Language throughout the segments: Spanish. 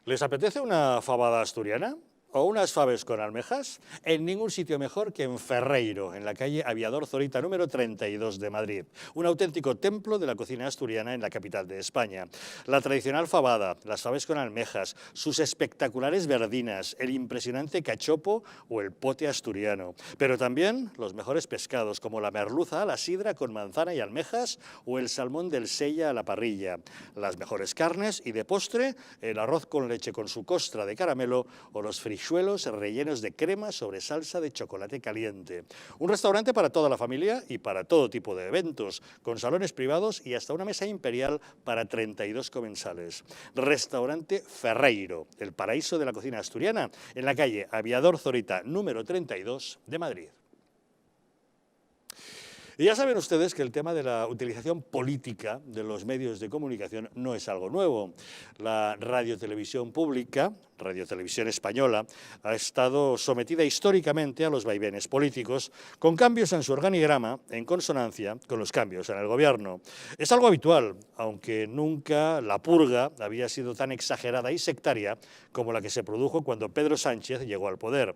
¿Les apetece una fabada asturiana? ¿O unas faves con almejas? En ningún sitio mejor que en Ferreiro, en la calle Aviador Zorita número 32 de Madrid. Un auténtico templo de la cocina asturiana en la capital de España. La tradicional fabada, las faves con almejas, sus espectaculares verdinas, el impresionante cachopo o el pote asturiano. Pero también los mejores pescados, como la merluza a la sidra con manzana y almejas o el salmón del Sella a la parrilla. Las mejores carnes y de postre, el arroz con leche con su costra de caramelo o los frijoles rellenos de crema sobre salsa de chocolate caliente. Un restaurante para toda la familia y para todo tipo de eventos, con salones privados y hasta una mesa imperial para 32 comensales. Restaurante Ferreiro, el paraíso de la cocina asturiana, en la calle Aviador Zorita número 32 de Madrid. Y ya saben ustedes que el tema de la utilización política de los medios de comunicación no es algo nuevo. La radiotelevisión pública, Radiotelevisión Española, ha estado sometida históricamente a los vaivenes políticos, con cambios en su organigrama en consonancia con los cambios en el gobierno. Es algo habitual, aunque nunca la purga había sido tan exagerada y sectaria como la que se produjo cuando Pedro Sánchez llegó al poder.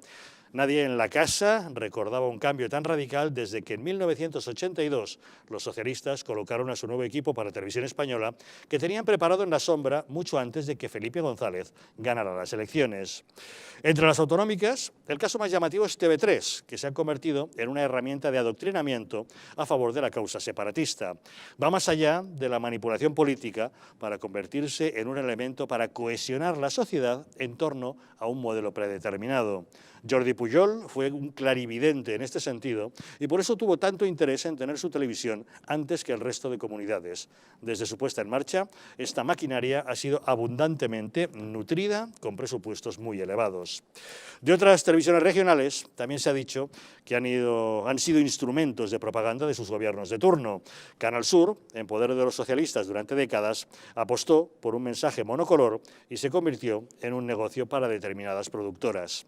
Nadie en la casa recordaba un cambio tan radical desde que en 1982 los socialistas colocaron a su nuevo equipo para Televisión Española, que tenían preparado en la sombra mucho antes de que Felipe González ganara las elecciones. Entre las autonómicas, el caso más llamativo es TV3, que se ha convertido en una herramienta de adoctrinamiento a favor de la causa separatista. Va más allá de la manipulación política para convertirse en un elemento para cohesionar la sociedad en torno a un modelo predeterminado. Jordi Pujol fue un clarividente en este sentido y por eso tuvo tanto interés en tener su televisión antes que el resto de comunidades. Desde su puesta en marcha, esta maquinaria ha sido abundantemente nutrida con presupuestos muy elevados. De otras televisiones regionales también se ha dicho que han sido instrumentos de propaganda de sus gobiernos de turno. Canal Sur, en poder de los socialistas durante décadas, apostó por un mensaje monocolor y se convirtió en un negocio para determinadas productoras.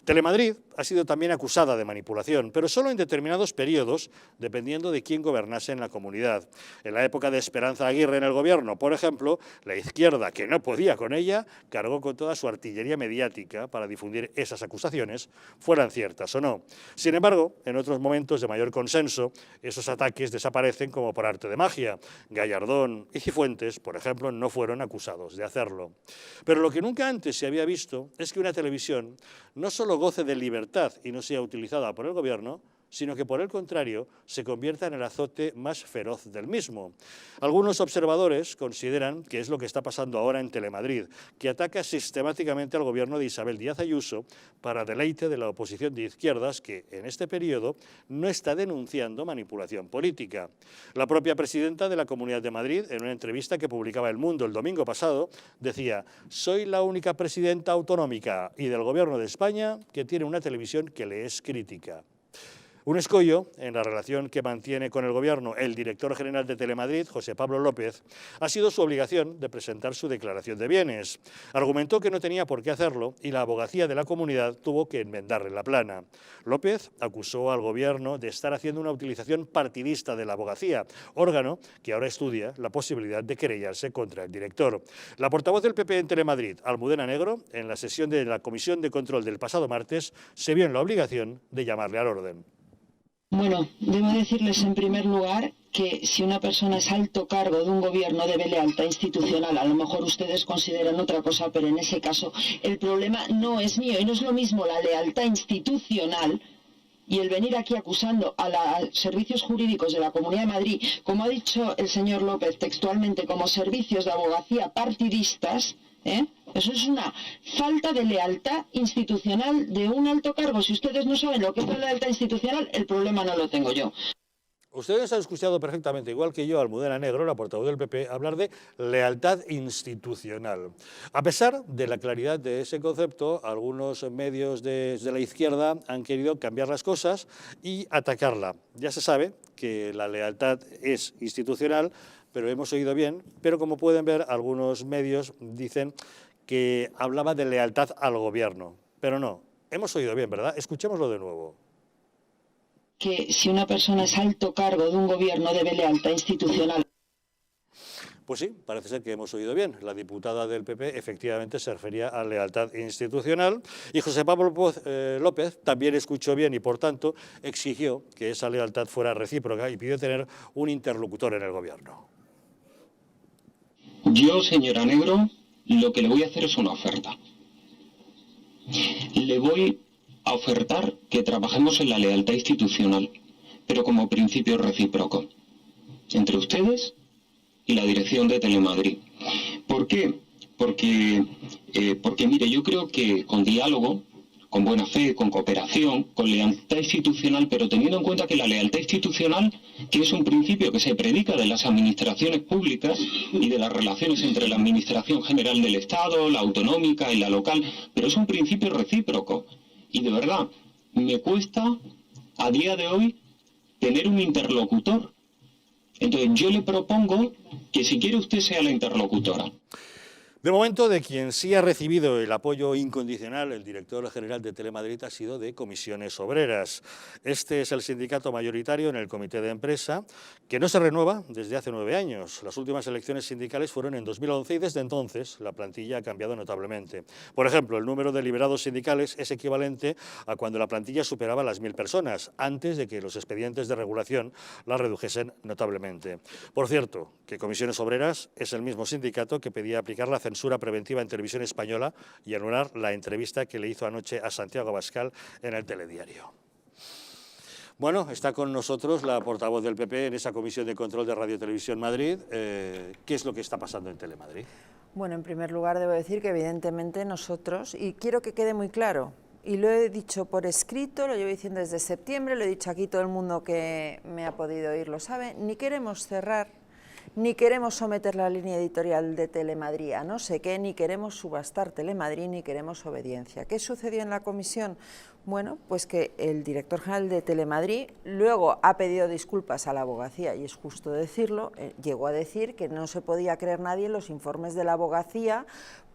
Telemadrid ha sido también acusada de manipulación, pero solo en determinados periodos, dependiendo de quién gobernase en la comunidad. En la época de Esperanza Aguirre en el gobierno, por ejemplo, la izquierda, que no podía con ella, cargó con toda su artillería mediática para difundir esas acusaciones, fueran ciertas o no. Sin embargo, en otros momentos de mayor consenso, esos ataques desaparecen como por arte de magia. Gallardón y Cifuentes, por ejemplo, no fueron acusados de hacerlo. Pero lo que nunca antes se había visto es que una televisión no solo goce de libertad y no sea utilizada por el gobierno, sino que por el contrario se convierta en el azote más feroz del mismo. Algunos observadores consideran que es lo que está pasando ahora en Telemadrid, que ataca sistemáticamente al gobierno de Isabel Díaz Ayuso para deleite de la oposición de izquierdas que en este periodo no está denunciando manipulación política. La propia presidenta de la Comunidad de Madrid, en una entrevista que publicaba El Mundo el domingo pasado, decía: «Soy la única presidenta autonómica y del gobierno de España que tiene una televisión que le es crítica». Un escollo en la relación que mantiene con el gobierno el director general de Telemadrid, José Pablo López, ha sido su obligación de presentar su declaración de bienes. Argumentó que no tenía por qué hacerlo y la abogacía de la comunidad tuvo que enmendarle la plana. López acusó al gobierno de estar haciendo una utilización partidista de la abogacía, órgano que ahora estudia la posibilidad de querellarse contra el director. La portavoz del PP en Telemadrid, Almudena Negro, en la sesión de la Comisión de Control del pasado martes, se vio en la obligación de llamarle al orden. Bueno, debo decirles en primer lugar que si una persona es alto cargo de un gobierno debe lealtad institucional. A lo mejor ustedes consideran otra cosa, pero en ese caso el problema no es mío y no es lo mismo la lealtad institucional y el venir aquí acusando a los servicios jurídicos de la Comunidad de Madrid, como ha dicho el señor López textualmente, como servicios de abogacía partidistas, eso es una falta de lealtad institucional de un alto cargo. Si ustedes no saben lo que es la lealtad institucional, el problema no lo tengo yo. Ustedes han escuchado perfectamente, igual que yo, a Almudena Negro, la portavoz del PP, hablar de lealtad institucional. A pesar de la claridad de ese concepto, algunos medios de la izquierda han querido cambiar las cosas y atacarla. Ya se sabe que la lealtad es institucional, pero hemos oído bien, pero como pueden ver, algunos medios dicen que hablaba de lealtad al gobierno, pero no, hemos oído bien, ¿verdad? Escuchémoslo de nuevo. Que si una persona es alto cargo de un gobierno debe lealtad institucional. Pues sí, parece ser que hemos oído bien. La diputada del PP efectivamente se refería a lealtad institucional y José Pablo López también escuchó bien y, por tanto, exigió que esa lealtad fuera recíproca y pidió tener un interlocutor en el Gobierno. Yo, señora Negro, lo que le voy a hacer es una oferta. Le voy a ofertar que trabajemos en la lealtad institucional, pero como principio recíproco, entre ustedes y la dirección de Telemadrid. ¿Por qué? Porque mire, yo creo que con diálogo, con buena fe, con cooperación, con lealtad institucional, pero teniendo en cuenta que la lealtad institucional, que es un principio que se predica de las administraciones públicas y de las relaciones entre la administración general del Estado, la autonómica y la local, pero es un principio recíproco. Y de verdad, me cuesta a día de hoy tener un interlocutor. Entonces yo le propongo que si quiere usted sea la interlocutora. De momento, de quien sí ha recibido el apoyo incondicional, el director general de Telemadrid, ha sido de Comisiones Obreras. Este es el sindicato mayoritario en el comité de empresa, que no se renueva desde hace 9 años. Las últimas elecciones sindicales fueron en 2011 y desde entonces la plantilla ha cambiado notablemente. Por ejemplo, el número de liberados sindicales es equivalente a cuando la plantilla superaba las 1000 personas, antes de que los expedientes de regulación la redujesen notablemente. Por cierto, que Comisiones Obreras es el mismo sindicato que pedía aplicar la censura preventiva en Televisión Española y anular la entrevista que le hizo anoche a Santiago Abascal en el Telediario. Bueno, está con nosotros la portavoz del PP en esa Comisión de Control de Radio Televisión Madrid. ¿Qué es lo que está pasando en Telemadrid? Bueno, en primer lugar debo decir que evidentemente nosotros, y quiero que quede muy claro, y lo he dicho por escrito, lo llevo diciendo desde septiembre, lo he dicho aquí, todo el mundo que me ha podido oír lo sabe, ni queremos cerrar, ni queremos someter la línea editorial de Telemadrid a no sé qué, ni queremos subastar Telemadrid, ni queremos obediencia. ¿Qué sucedió en la comisión? Bueno, pues que el director general de Telemadrid luego ha pedido disculpas a la abogacía, y es justo decirlo, llegó a decir que no se podía creer nadie en los informes de la abogacía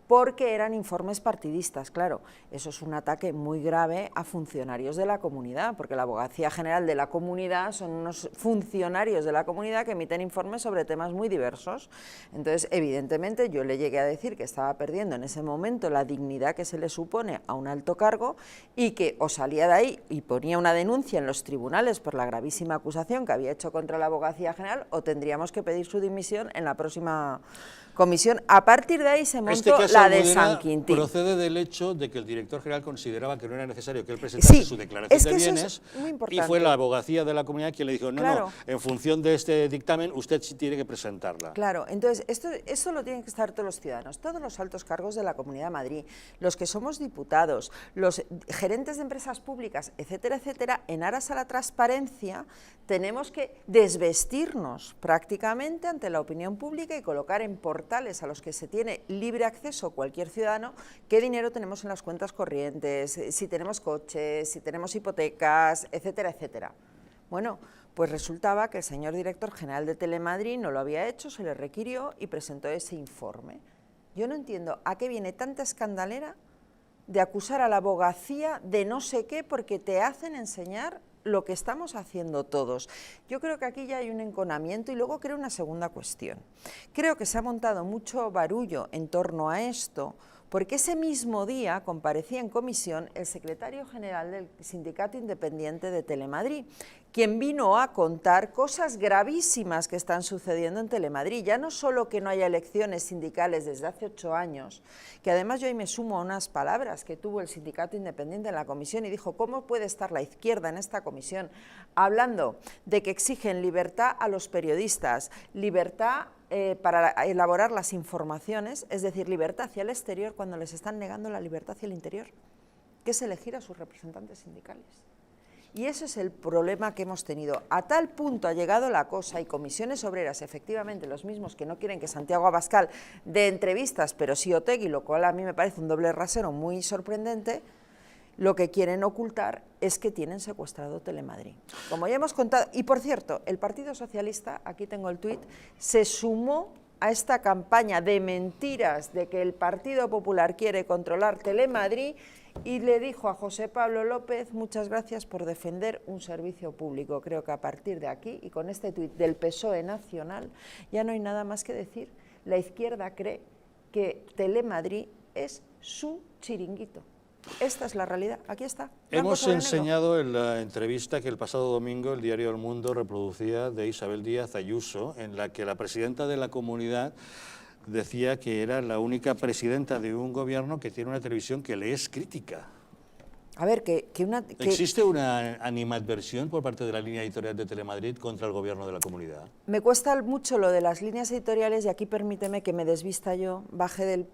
porque eran informes partidistas. Claro, eso es un ataque muy grave a funcionarios de la comunidad, porque la Abogacía General de la Comunidad son unos funcionarios de la comunidad que emiten informes sobre temas muy diversos. Entonces, evidentemente, yo le llegué a decir que estaba perdiendo en ese momento la dignidad que se le supone a un alto cargo y que o salía de ahí y ponía una denuncia en los tribunales por la gravísima acusación que había hecho contra la Abogacía General, o tendríamos que pedir su dimisión en la próxima comisión. A partir de ahí se montó la de San Quintín. Procede del hecho de que el director general consideraba que no era necesario que él presentase su declaración de bienes, y fue la abogacía de la comunidad quien le dijo, no, en función de este dictamen usted sí tiene que presentarla. Claro, entonces esto lo tienen que estar todos los ciudadanos, todos los altos cargos de la Comunidad de Madrid, los que somos diputados, los gerentes de empresas públicas, etcétera, etcétera. En aras a la transparencia tenemos que desvestirnos prácticamente ante la opinión pública y colocar en portales a los que se tiene libre acceso cualquier ciudadano qué dinero tenemos en las cuentas corrientes, si tenemos coches, si tenemos hipotecas, etcétera, etcétera. Bueno, pues resultaba que el señor director general de Telemadrid no lo había hecho, se le requirió y presentó ese informe. Yo no entiendo a qué viene tanta escandalera de acusar a la abogacía de no sé qué porque te hacen enseñar lo que estamos haciendo todos. Yo creo que aquí ya hay un enconamiento y luego creo una segunda cuestión. Creo que se ha montado mucho barullo en torno a esto porque ese mismo día comparecía en comisión el secretario general del Sindicato Independiente de Telemadrid, quien vino a contar cosas gravísimas que están sucediendo en Telemadrid. Ya no solo que no haya elecciones sindicales desde hace 8 años, que además yo ahí me sumo a unas palabras que tuvo el Sindicato Independiente en la comisión y dijo, ¿cómo puede estar la izquierda en esta comisión hablando de que exigen libertad a los periodistas, libertad para elaborar las informaciones, es decir, libertad hacia el exterior cuando les están negando la libertad hacia el interior, que es elegir a sus representantes sindicales? Y ese es el problema que hemos tenido. A tal punto ha llegado la cosa, y Comisiones Obreras, efectivamente, los mismos que no quieren que Santiago Abascal dé entrevistas, pero sí Otegi, lo cual a mí me parece un doble rasero muy sorprendente, lo que quieren ocultar es que tienen secuestrado Telemadrid. Como ya hemos contado, y por cierto, el Partido Socialista, aquí tengo el tuit, se sumó a esta campaña de mentiras de que el Partido Popular quiere controlar Telemadrid y le dijo a José Pablo López, muchas gracias por defender un servicio público. Creo que a partir de aquí y con este tuit del PSOE nacional ya no hay nada más que decir. La izquierda cree que Telemadrid es su chiringuito. Esta es la realidad, aquí está. Hemos enseñado en la entrevista que el pasado domingo el diario El Mundo reproducía de Isabel Díaz Ayuso, en la que la presidenta de la comunidad decía que era la única presidenta de un gobierno que tiene una televisión que le es crítica. A ver, ¿Existe una animadversión por parte de la línea editorial de Telemadrid contra el gobierno de la comunidad? Me cuesta mucho lo de las líneas editoriales y aquí permíteme que me desvista yo, baje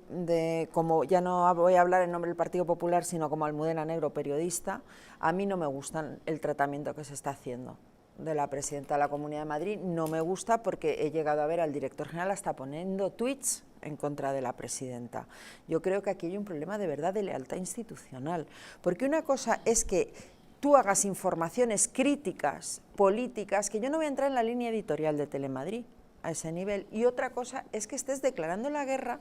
como ya no voy a hablar en nombre del Partido Popular, sino como Almudena Negro, periodista. A mí no me gusta el tratamiento que se está haciendo de la presidenta de la Comunidad de Madrid, no me gusta porque he llegado a ver al director general hasta poniendo tweets en contra de la presidenta. Yo creo que aquí hay un problema de verdad de lealtad institucional, porque una cosa es que tú hagas informaciones críticas, políticas, que yo no voy a entrar en la línea editorial de Telemadrid a ese nivel, y otra cosa es que estés declarando la guerra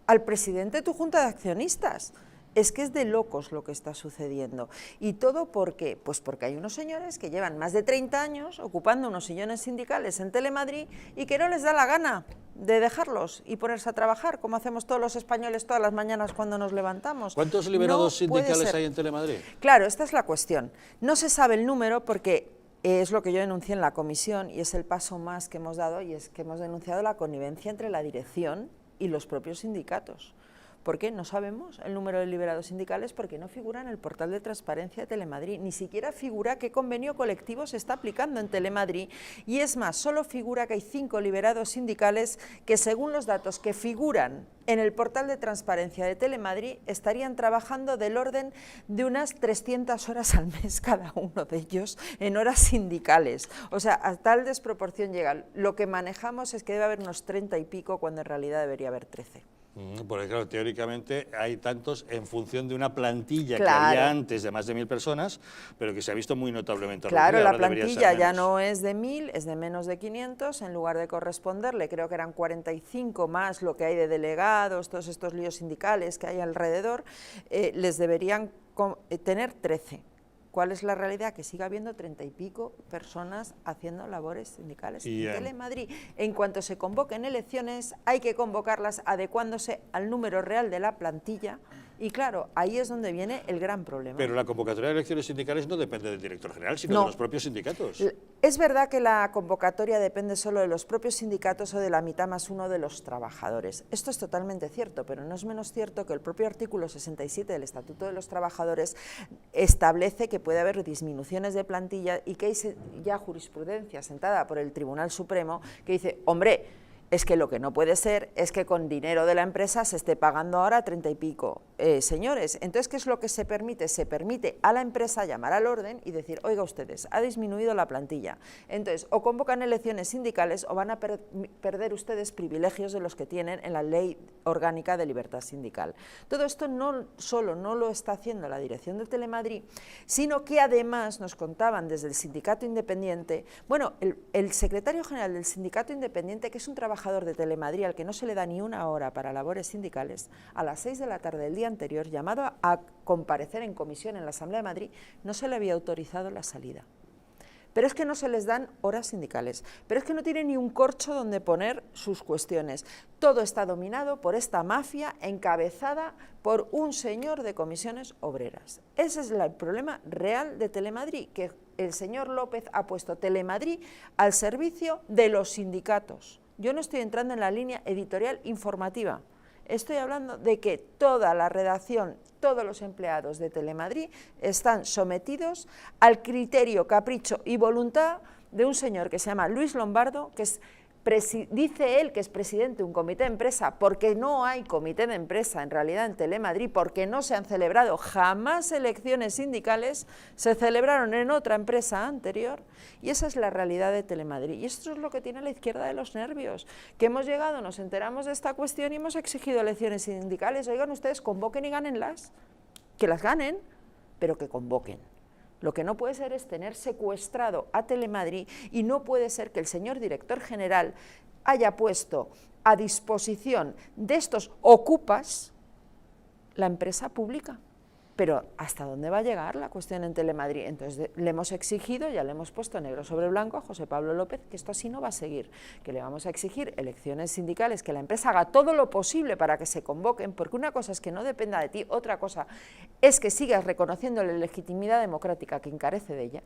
al presidente de tu junta de accionistas. Es que es de locos lo que está sucediendo. ¿Y todo por qué? Pues porque hay unos señores que llevan más de 30 años ocupando unos sillones sindicales en Telemadrid y que no les da la gana de dejarlos y ponerse a trabajar, como hacemos todos los españoles todas las mañanas cuando nos levantamos. ¿Cuántos liberados sindicales hay en Telemadrid? Claro, esta es la cuestión. No se sabe el número porque es lo que yo denuncié en la comisión y es el paso más que hemos dado, y es que hemos denunciado la connivencia entre la dirección y los propios sindicatos. ¿Por qué? No sabemos el número de liberados sindicales porque no figura en el portal de transparencia de Telemadrid, ni siquiera figura qué convenio colectivo se está aplicando en Telemadrid, y es más, solo figura que hay 5 liberados sindicales que, según los datos que figuran en el portal de transparencia de Telemadrid, estarían trabajando del orden de unas 300 horas al mes cada uno de ellos en horas sindicales. O sea, a tal desproporción llega. Lo que manejamos es que debe haber unos 30 y pico cuando en realidad debería haber 13. Porque claro, teóricamente hay tantos en función de una plantilla claro, que había antes de más de 1000 personas, pero que se ha visto muy notablemente reducida. Claro, la plantilla ya no es de 1000, es de menos de 500, en lugar de corresponderle, creo que eran 45 más lo que hay de delegados, todos estos líos sindicales que hay alrededor, les deberían tener 13. ¿Cuál es la realidad? Que siga habiendo 30 y pico personas haciendo labores sindicales en Telemadrid. En cuanto se convoquen elecciones, hay que convocarlas adecuándose al número real de la plantilla. Y claro, ahí es donde viene el gran problema. Pero la convocatoria de elecciones sindicales no depende del director general, sino de los propios sindicatos. Es verdad que la convocatoria depende solo de los propios sindicatos o de la mitad más uno de los trabajadores. Esto es totalmente cierto, pero no es menos cierto que el propio artículo 67 del Estatuto de los Trabajadores establece que puede haber disminuciones de plantilla y que hay ya jurisprudencia sentada por el Tribunal Supremo que dice, hombre, es que lo que no puede ser es que con dinero de la empresa se esté pagando ahora 30 y pico. Señores, entonces, ¿qué es lo que se permite? Se permite a la empresa llamar al orden y decir, oiga ustedes, ha disminuido la plantilla. Entonces, o convocan elecciones sindicales o van a perder ustedes privilegios de los que tienen en la Ley Orgánica de Libertad Sindical. Todo esto no solo no lo está haciendo la dirección de Telemadrid, sino que además nos contaban desde el Sindicato Independiente, bueno, el secretario general del Sindicato Independiente, que es un trabajador de Telemadrid al que no se le da ni una hora para labores sindicales, a las 6 de la tarde del día anterior, llamado a comparecer en comisión en la Asamblea de Madrid, no se le había autorizado la salida. Pero es que no se les dan horas sindicales, pero es que no tienen ni un corcho donde poner sus cuestiones. Todo está dominado por esta mafia encabezada por un señor de comisiones obreras. Ese es el problema real de Telemadrid, que el señor López ha puesto Telemadrid al servicio de los sindicatos. Yo no estoy entrando en la línea editorial informativa. Estoy hablando de que toda la redacción, todos los empleados de Telemadrid están sometidos al criterio, capricho y voluntad de un señor que se llama Luis Lombardo, que es dice él que es presidente de un comité de empresa, porque no hay comité de empresa en realidad en Telemadrid, porque no se han celebrado jamás elecciones sindicales, se celebraron en otra empresa anterior, y esa es la realidad de Telemadrid. Y esto es lo que tiene la izquierda de los nervios, que hemos llegado, nos enteramos de esta cuestión y hemos exigido elecciones sindicales. Oigan ustedes, convoquen y gánenlas, que las ganen, pero que convoquen. Lo que no puede ser es tener secuestrado a Telemadrid, y no puede ser que el señor director general haya puesto a disposición de estos ocupas la empresa pública. Pero ¿hasta dónde va a llegar la cuestión en Telemadrid? Entonces le hemos exigido, ya le hemos puesto negro sobre blanco a José Pablo López, que esto así no va a seguir, que le vamos a exigir elecciones sindicales, que la empresa haga todo lo posible para que se convoquen, porque una cosa es que no dependa de ti, otra cosa es que sigas reconociendo la legitimidad democrática que encarece de ella.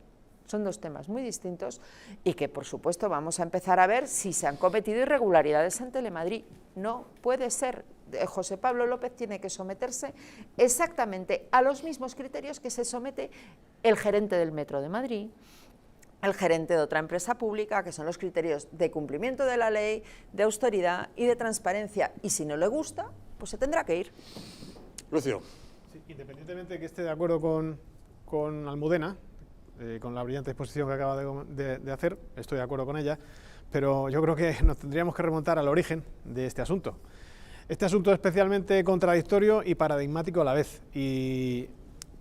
Son dos temas muy distintos y que, por supuesto, vamos a empezar a ver si se han cometido irregularidades en Telemadrid. No puede ser. José Pablo López tiene que someterse exactamente a los mismos criterios que se somete el gerente del Metro de Madrid, el gerente de otra empresa pública, que son los criterios de cumplimiento de la ley, de austeridad y de transparencia. Y si no le gusta, pues se tendrá que ir. Lucio. Sí, independientemente de que esté de acuerdo con Almudena, con la brillante exposición que acaba de hacer, estoy de acuerdo con ella, pero yo creo que nos tendríamos que remontar al origen de este asunto. Este asunto es especialmente contradictorio y paradigmático a la vez, y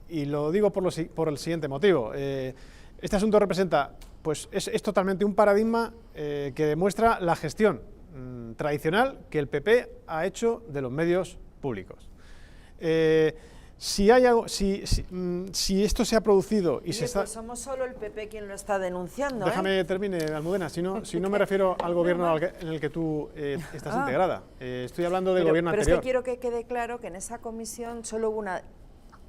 lo digo por el siguiente motivo. Este asunto representa, pues es totalmente un paradigma que demuestra la gestión tradicional que el PP ha hecho de los medios públicos. Si esto se ha producido y Oye, se está... pues somos solo el PP quien lo está denunciando. Déjame termine, Almudena, si no me refiero al gobierno en el que tú estás integrada. Estoy hablando del gobierno anterior. Pero es que quiero que quede claro que en esa comisión solo hubo una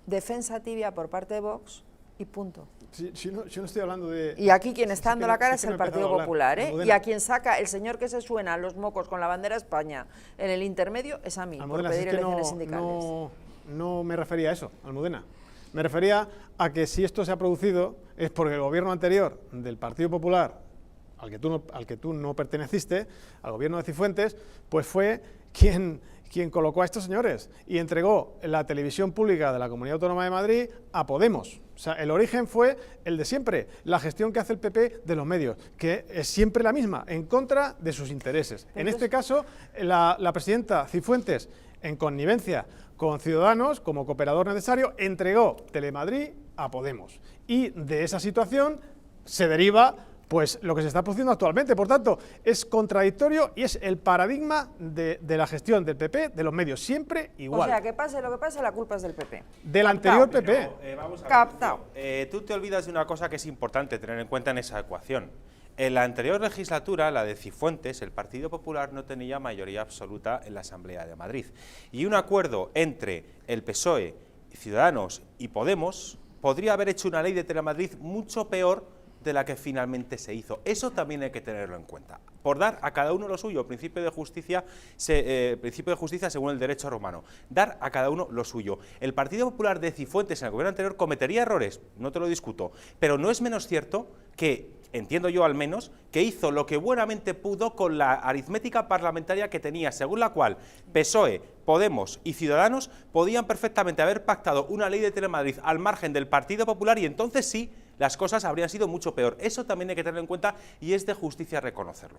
defensa tibia por parte de Vox y punto. Si no estoy hablando de... Y aquí quien está dando la cara es el Partido Popular, ¿eh? Almudena. Y a quien saca el señor que se suena los mocos con la bandera España en el intermedio es a mí, Almudena, por pedir si es que elecciones sindicales. No me refería a eso, Almudena. Me refería a que si esto se ha producido es porque el gobierno anterior del Partido Popular, al que tú no perteneciste, al gobierno de Cifuentes, pues fue quien colocó a estos señores y entregó la televisión pública de la Comunidad Autónoma de Madrid a Podemos. O sea, el origen fue el de siempre, la gestión que hace el PP de los medios, que es siempre la misma, en contra de sus intereses. En este caso, la presidenta Cifuentes, en connivencia con Ciudadanos, como cooperador necesario, entregó Telemadrid a Podemos. Y de esa situación se deriva pues lo que se está produciendo actualmente. Por tanto, es contradictorio y es el paradigma de la gestión del PP de los medios, siempre igual. O sea, que pase lo que pase, la culpa es del PP. Del anterior PP. Vamos a ver, Captado. tú te olvidas de una cosa que es importante tener en cuenta en esa ecuación. En la anterior legislatura, la de Cifuentes, el Partido Popular no tenía mayoría absoluta en la Asamblea de Madrid. Y un acuerdo entre el PSOE, Ciudadanos y Podemos podría haber hecho una ley de Telemadrid mucho peor de la que finalmente se hizo. Eso también hay que tenerlo en cuenta. Por dar a cada uno lo suyo, principio de justicia según el derecho romano. Dar a cada uno lo suyo. El Partido Popular de Cifuentes en el gobierno anterior cometería errores, no te lo discuto, pero no es menos cierto que, entiendo yo al menos, que hizo lo que buenamente pudo con la aritmética parlamentaria que tenía, según la cual PSOE, Podemos y Ciudadanos podían perfectamente haber pactado una ley de Telemadrid al margen del Partido Popular y entonces sí, las cosas habrían sido mucho peor. Eso también hay que tenerlo en cuenta y es de justicia reconocerlo.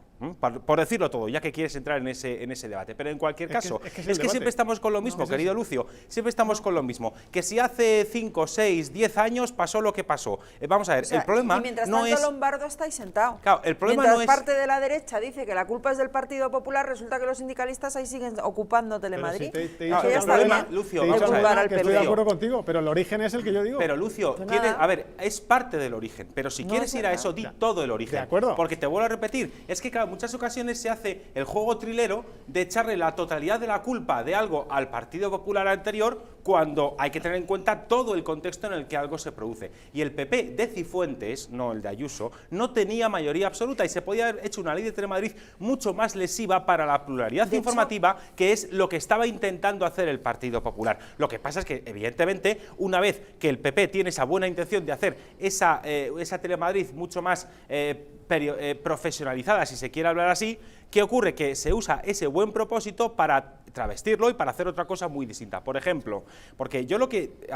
Por decirlo todo, ya que quieres entrar en ese debate. Pero en cualquier caso, es que siempre estamos con lo mismo, querido Lucio. Siempre estamos con lo mismo. Que si hace 5, 6, 10 años pasó lo que pasó. Vamos a ver, O sea, el problema y mientras no tanto es... Lombardo está ahí sentado. Claro, el problema mientras no es... parte de la derecha dice que la culpa es del Partido Popular, resulta que los sindicalistas ahí siguen ocupando Telemadrid. Pero si te he No, dicho el que problema, Lucio, te he dicho vamos a ver, culpar al que estoy de PP. acuerdo contigo, pero el origen es el que yo digo. Pero Lucio, Pues nada. a ver, es parte del origen, pero si No quieres es ir a verdad. eso, di todo el origen. De acuerdo. Porque te vuelvo a repetir, es que claro, en muchas ocasiones se hace el juego trilero de echarle la totalidad de la culpa de algo al Partido Popular anterior cuando hay que tener en cuenta todo el contexto en el que algo se produce. Y el PP de Cifuentes, no el de Ayuso, no tenía mayoría absoluta y se podía haber hecho una ley de Telemadrid mucho más lesiva para la pluralidad informativa, que es lo que estaba intentando hacer el Partido Popular. Lo que pasa es que, evidentemente, una vez que el PP tiene esa buena intención de hacer esa Telemadrid mucho más profesionalizada, si se quiere hablar así, ¿qué ocurre? Que se usa ese buen propósito para travestirlo y para hacer otra cosa muy distinta. Por ejemplo, porque yo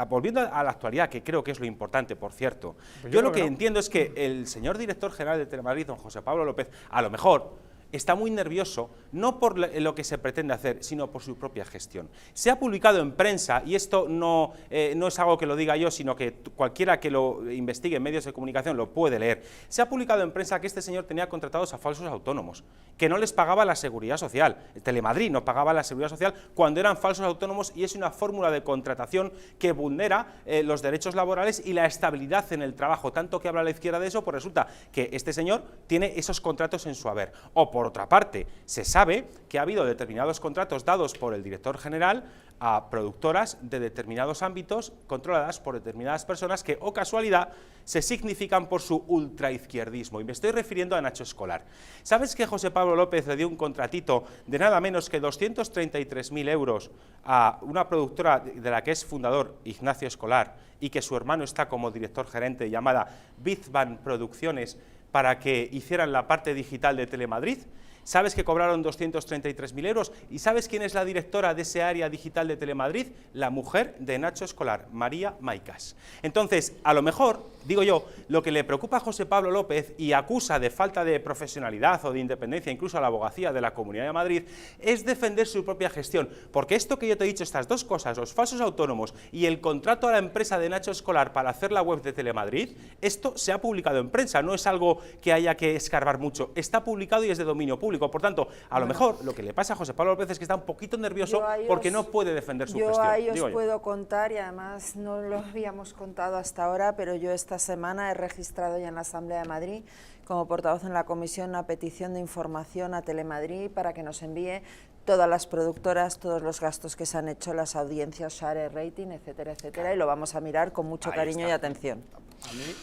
volviendo a la actualidad, que creo que es lo importante, por cierto, yo lo que entiendo es que el señor director general de Telemadrid, don José Pablo López, a lo mejor está muy nervioso, no por lo que se pretende hacer, sino por su propia gestión. Se ha publicado en prensa, y esto no es algo que lo diga yo, sino que cualquiera que lo investigue en medios de comunicación lo puede leer, se ha publicado en prensa que este señor tenía contratados a falsos autónomos, que no les pagaba la Seguridad Social. Telemadrid no pagaba la Seguridad Social cuando eran falsos autónomos, y es una fórmula de contratación que vulnera los derechos laborales y la estabilidad en el trabajo. Tanto que habla la izquierda de eso, pues resulta que este señor tiene esos contratos en su haber. O por otra parte, se sabe que ha habido determinados contratos dados por el director general a productoras de determinados ámbitos controladas por determinadas personas que, o casualidad, se significan por su ultraizquierdismo. Y me estoy refiriendo a Nacho Escolar. ¿Sabes que José Pablo López le dio un contratito de nada menos que 233.000 euros a una productora de la que es fundador Ignacio Escolar y que su hermano está como director gerente, llamada Bizban Producciones, para que hicieran la parte digital de Telemadrid? ¿Sabes que cobraron 233.000 euros? ¿Y sabes quién es la directora de ese área digital de Telemadrid? La mujer de Nacho Escolar, María Maicas. Entonces, a lo mejor, digo yo, lo que le preocupa a José Pablo López y acusa de falta de profesionalidad o de independencia, incluso a la abogacía de la Comunidad de Madrid, es defender su propia gestión. Porque esto que yo te he dicho, estas dos cosas, los falsos autónomos y el contrato a la empresa de Nacho Escolar para hacer la web de Telemadrid, esto se ha publicado en prensa, no es algo que haya que escarbar mucho, está publicado y es de dominio público. Por tanto, a lo mejor lo que le pasa a José Pablo López es que está un poquito nervioso porque no puede defender su gestión. Yo ahí os puedo contar, y además no lo habíamos contado hasta ahora, pero yo esta semana he registrado ya en la Asamblea de Madrid, como portavoz en la comisión, una petición de información a Telemadrid para que nos envíe todas las productoras, todos los gastos que se han hecho, las audiencias, share, rating, etcétera, etcétera, y lo vamos a mirar con mucho cariño y atención.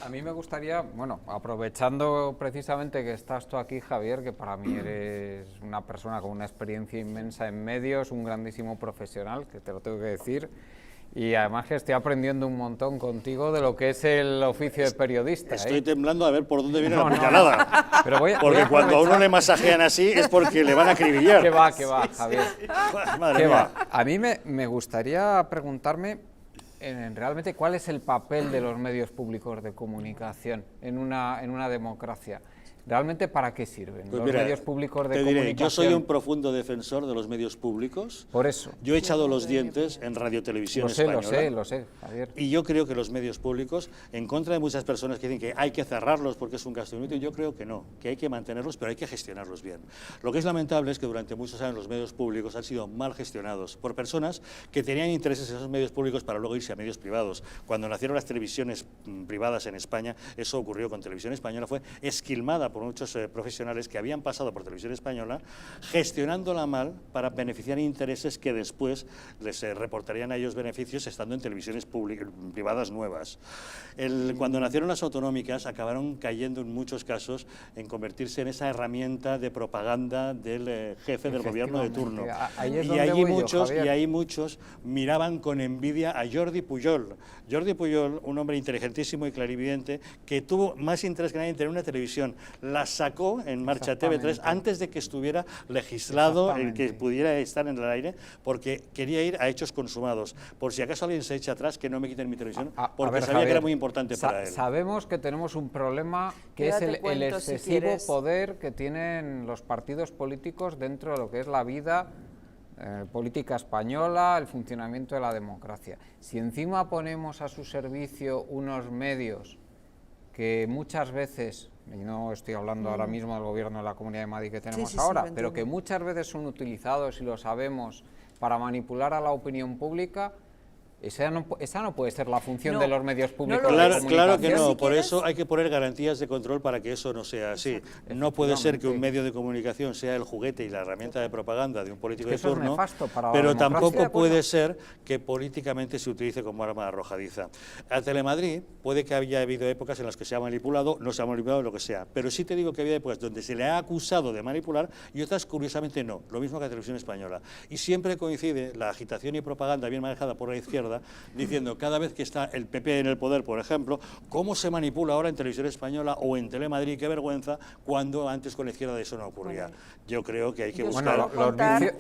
A mí me gustaría, bueno, aprovechando precisamente que estás tú aquí, Javier, que para mí eres una persona con una experiencia inmensa en medios, un grandísimo profesional, que te lo tengo que decir, y además que estoy aprendiendo un montón contigo de lo que es el oficio de periodista. Estoy temblando a ver por dónde viene la puñalada. Pero porque cuando a uno le masajean así es porque le van a acribillar. Que va, Javier. Madre mía. A mí me gustaría preguntarme realmente cuál es el papel de los medios públicos de comunicación en una democracia. ¿Realmente para qué sirven los medios públicos de comunicación? Yo soy un profundo defensor de los medios públicos. Por eso. Yo he echado los dientes en Radio Televisión Española. Lo sé, Javier. Y yo creo que los medios públicos, en contra de muchas personas que dicen que hay que cerrarlos porque es un gasto inútil, yo creo que no, que hay que mantenerlos, pero hay que gestionarlos bien. Lo que es lamentable es que durante muchos años los medios públicos han sido mal gestionados por personas que tenían intereses en esos medios públicos para luego irse a medios privados. Cuando nacieron las televisiones privadas en España, eso ocurrió con Televisión Española, fue esquilmada por muchos profesionales que habían pasado por Televisión Española, gestionándola mal para beneficiar intereses que después les reportarían a ellos beneficios estando en televisiones privadas nuevas. Cuando nacieron las autonómicas, acabaron cayendo en muchos casos en convertirse en esa herramienta de propaganda del jefe del gobierno de turno. Y ahí muchos miraban con envidia a Jordi Pujol. Jordi Pujol, un hombre inteligentísimo y clarividente, que tuvo más interés que nadie en tener una televisión. La sacó en marcha TV3 antes de que estuviera legislado el que pudiera estar en el aire, porque quería ir a hechos consumados. Por si acaso alguien se echa atrás, que no me quiten mi televisión, porque sabía Javier, que era muy importante para él. Sabemos que tenemos un problema que es el excesivo poder que tienen los partidos políticos dentro de lo que es la vida política española, el funcionamiento de la democracia. Si encima ponemos a su servicio unos medios que muchas veces, y no estoy hablando ahora mismo del gobierno de la Comunidad de Madrid que tenemos ahora, pero que muchas veces son utilizados, y lo sabemos, para manipular a la opinión pública, esa no puede ser la función de los medios públicos de comunicación. Claro que no, por eso hay que poner garantías de control para que eso no sea así. No puede ser que un medio de comunicación sea el juguete y la herramienta de propaganda de un político de turno, pero tampoco puede ser que políticamente se utilice como arma arrojadiza. A Telemadrid puede que haya habido épocas en las que se ha manipulado, no se ha manipulado, lo que sea, pero sí te digo que había épocas donde se le ha acusado de manipular y otras curiosamente no, lo mismo que a Televisión Española. Y siempre coincide la agitación y propaganda bien manejada por la izquierda, diciendo cada vez que está el PP en el poder, por ejemplo, cómo se manipula ahora en Televisión Española o en Telemadrid, qué vergüenza, cuando antes con la izquierda eso no ocurría. Yo creo que hay que buscar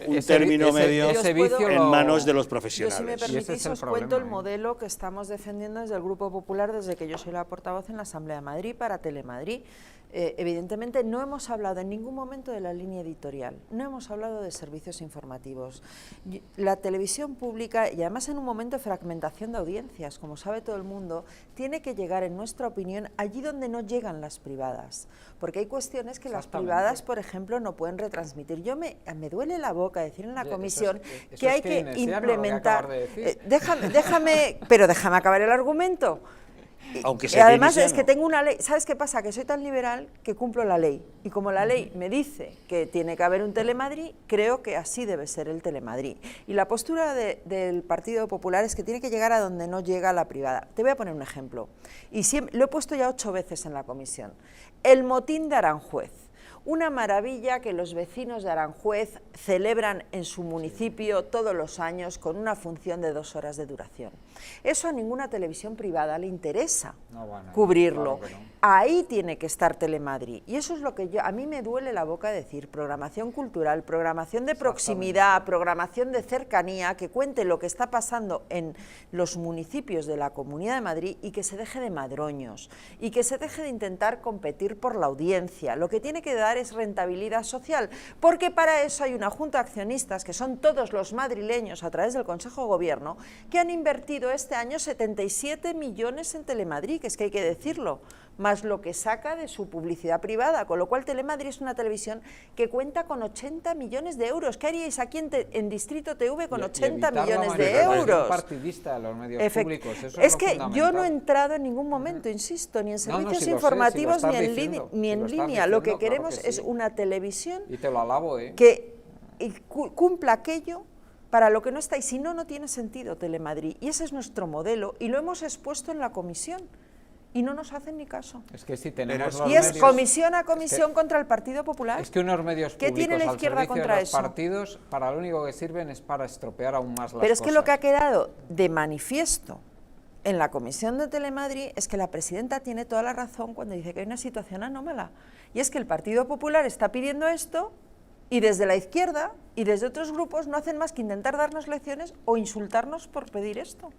un término medio en manos de los profesionales. Yo, si me permitís, os cuento el modelo que estamos defendiendo desde el Grupo Popular, desde que yo soy la portavoz en la Asamblea de Madrid para Telemadrid. evidentemente no hemos hablado en ningún momento de la línea editorial, no hemos hablado de servicios informativos. La televisión pública, y además en un momento de fragmentación de audiencias, como sabe todo el mundo, tiene que llegar, en nuestra opinión, allí donde no llegan las privadas, porque hay cuestiones que las privadas, por ejemplo, no pueden retransmitir. Me duele la boca decir en la comisión que hay que implementar... Déjame acabar el argumento. Aunque y además es que tengo una ley, ¿sabes qué pasa? Que soy tan liberal que cumplo la ley, y como la ley me dice que tiene que haber un Telemadrid, creo que así debe ser el Telemadrid. Y la postura del Partido Popular es que tiene que llegar a donde no llega la privada. Te voy a poner un ejemplo, y lo he puesto ya 8 veces en la comisión. El motín de Aranjuez. Una maravilla que los vecinos de Aranjuez celebran en su municipio todos los años con una función de 2 horas de duración. Eso a ninguna televisión privada le interesa cubrirlo. Claro que no. Ahí tiene que estar Telemadrid. Y eso es lo que a mí me duele la boca decir: programación cultural, programación de proximidad, programación de cercanía, que cuente lo que está pasando en los municipios de la Comunidad de Madrid y que se deje de madroños y que se deje de intentar competir por la audiencia. Lo que tiene que dar es rentabilidad social, porque para eso hay una junta de accionistas, que son todos los madrileños a través del Consejo de Gobierno, que han invertido este año 77 millones en Telemadrid, que es que hay que decirlo, más lo que saca de su publicidad privada, con lo cual Telemadrid es una televisión que cuenta con 80 millones de euros. ¿Qué haríais aquí en Distrito TV con 80 millones de euros? Partidista de los medios públicos. Eso es que yo no he entrado en ningún momento, insisto, ni en servicios informativos ni en línea. Lo que queremos es una televisión y te lo alabo, que cumpla aquello para lo que no está, y si no, no tiene sentido Telemadrid. Y ese es nuestro modelo, y lo hemos expuesto en la comisión, y no nos hacen ni caso. Es que si tenemos y es comisión a comisión contra el Partido Popular. Es que unos medios públicos, ¿qué tiene la izquierda contra eso? Los partidos, para lo único que sirven es para estropear aún más las cosas. Pero es que lo que ha quedado de manifiesto en la comisión de Telemadrid es que la presidenta tiene toda la razón cuando dice que hay una situación anómala. Y es que el Partido Popular está pidiendo esto, y desde la izquierda y desde otros grupos no hacen más que intentar darnos lecciones o insultarnos por pedir esto.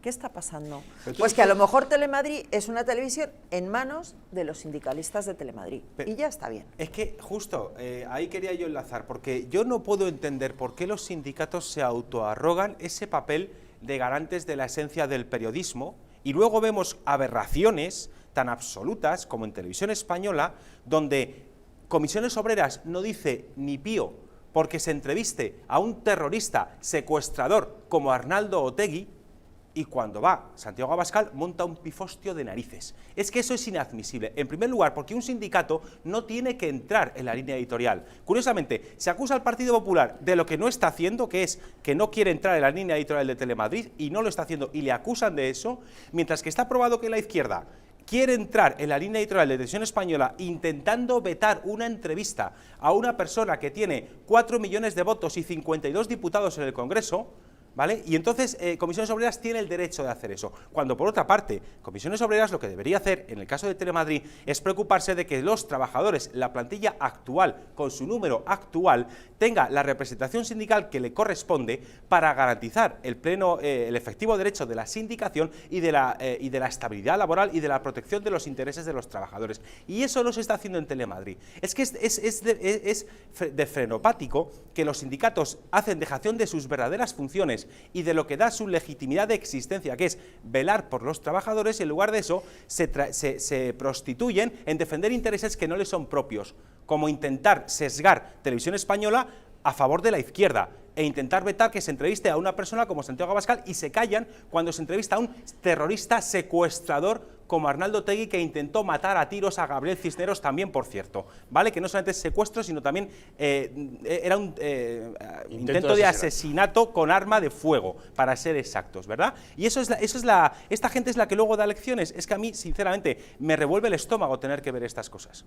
¿Qué está pasando? Pues que a lo mejor Telemadrid es una televisión en manos de los sindicalistas de Telemadrid, y ya está bien. Es que justo ahí quería yo enlazar, porque yo no puedo entender por qué los sindicatos se autoarrogan ese papel de garantes de la esencia del periodismo, y luego vemos aberraciones tan absolutas como en Televisión Española, donde Comisiones Obreras no dice ni pío porque se entreviste a un terrorista secuestrador como Arnaldo Otegi, y cuando va Santiago Abascal monta un pifostio de narices. Es que eso es inadmisible. En primer lugar, porque un sindicato no tiene que entrar en la línea editorial. Curiosamente, se acusa al Partido Popular de lo que no está haciendo, que es que no quiere entrar en la línea editorial de Telemadrid, y no lo está haciendo, y le acusan de eso, mientras que está probado que la izquierda quiere entrar en la línea editorial de Televisión Española intentando vetar una entrevista a una persona que tiene 4 millones de votos y 52 diputados en el Congreso, ¿vale? Y entonces Comisiones Obreras tiene el derecho de hacer eso, cuando por otra parte Comisiones Obreras lo que debería hacer en el caso de Telemadrid es preocuparse de que los trabajadores, la plantilla actual, con su número actual, tenga la representación sindical que le corresponde para garantizar el pleno, el efectivo derecho de la sindicación y de la estabilidad laboral y de la protección de los intereses de los trabajadores. Y eso no se está haciendo en Telemadrid. Es que es de frenopático que los sindicatos hacen dejación de sus verdaderas funciones y de lo que da su legitimidad de existencia, que es velar por los trabajadores, y en lugar de eso se prostituyen en defender intereses que no les son propios, como intentar sesgar Televisión Española a favor de la izquierda e intentar vetar que se entreviste a una persona como Santiago Abascal, y se callan cuando se entrevista a un terrorista secuestrador como Arnaldo Otegi, que intentó matar a tiros a Gabriel Cisneros también, por cierto, ¿vale? Que no solamente es secuestro, sino también era un intento de asesinato con arma de fuego, para ser exactos, ¿verdad? Y esta gente es la que luego da lecciones. Es que a mí, sinceramente, me revuelve el estómago tener que ver estas cosas.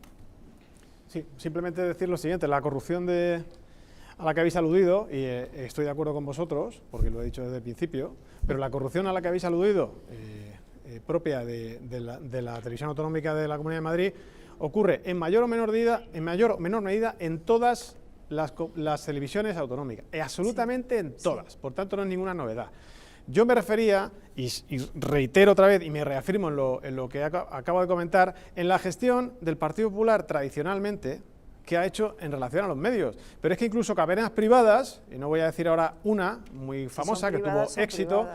Sí, simplemente decir lo siguiente: la corrupción a la que habéis aludido, y estoy de acuerdo con vosotros, porque lo he dicho desde el principio, pero la corrupción a la que habéis aludido, propia de la televisión autonómica de la Comunidad de Madrid, ocurre en mayor o menor medida en todas las televisiones autonómicas, absolutamente en todas, por tanto no es ninguna novedad. Yo me refería, y reitero otra vez, y me reafirmo en lo que acabo de comentar, en la gestión del Partido Popular tradicionalmente, que ha hecho en relación a los medios. Pero es que incluso cadenas privadas, y no voy a decir ahora una muy famosa, que tuvo éxito,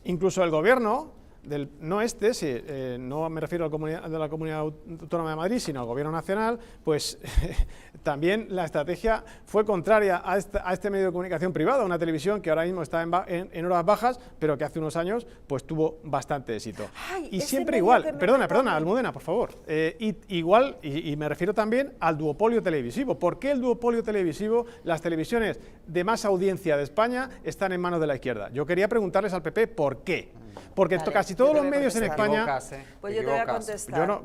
incluso el gobierno, no me refiero de la Comunidad Autónoma de Madrid, sino al Gobierno Nacional, pues también la estrategia fue contraria a este medio de comunicación privado, una televisión que ahora mismo está en horas bajas, pero que hace unos años pues tuvo bastante éxito. Ay, y siempre igual, perdona, Almudena, por favor, y me refiero también al duopolio televisivo. ¿Por qué el duopolio televisivo? Las televisiones de más audiencia de España están en manos de la izquierda. Yo quería preguntarles al PP por qué. Porque casi todos los medios en España... Pues yo te voy a contestar.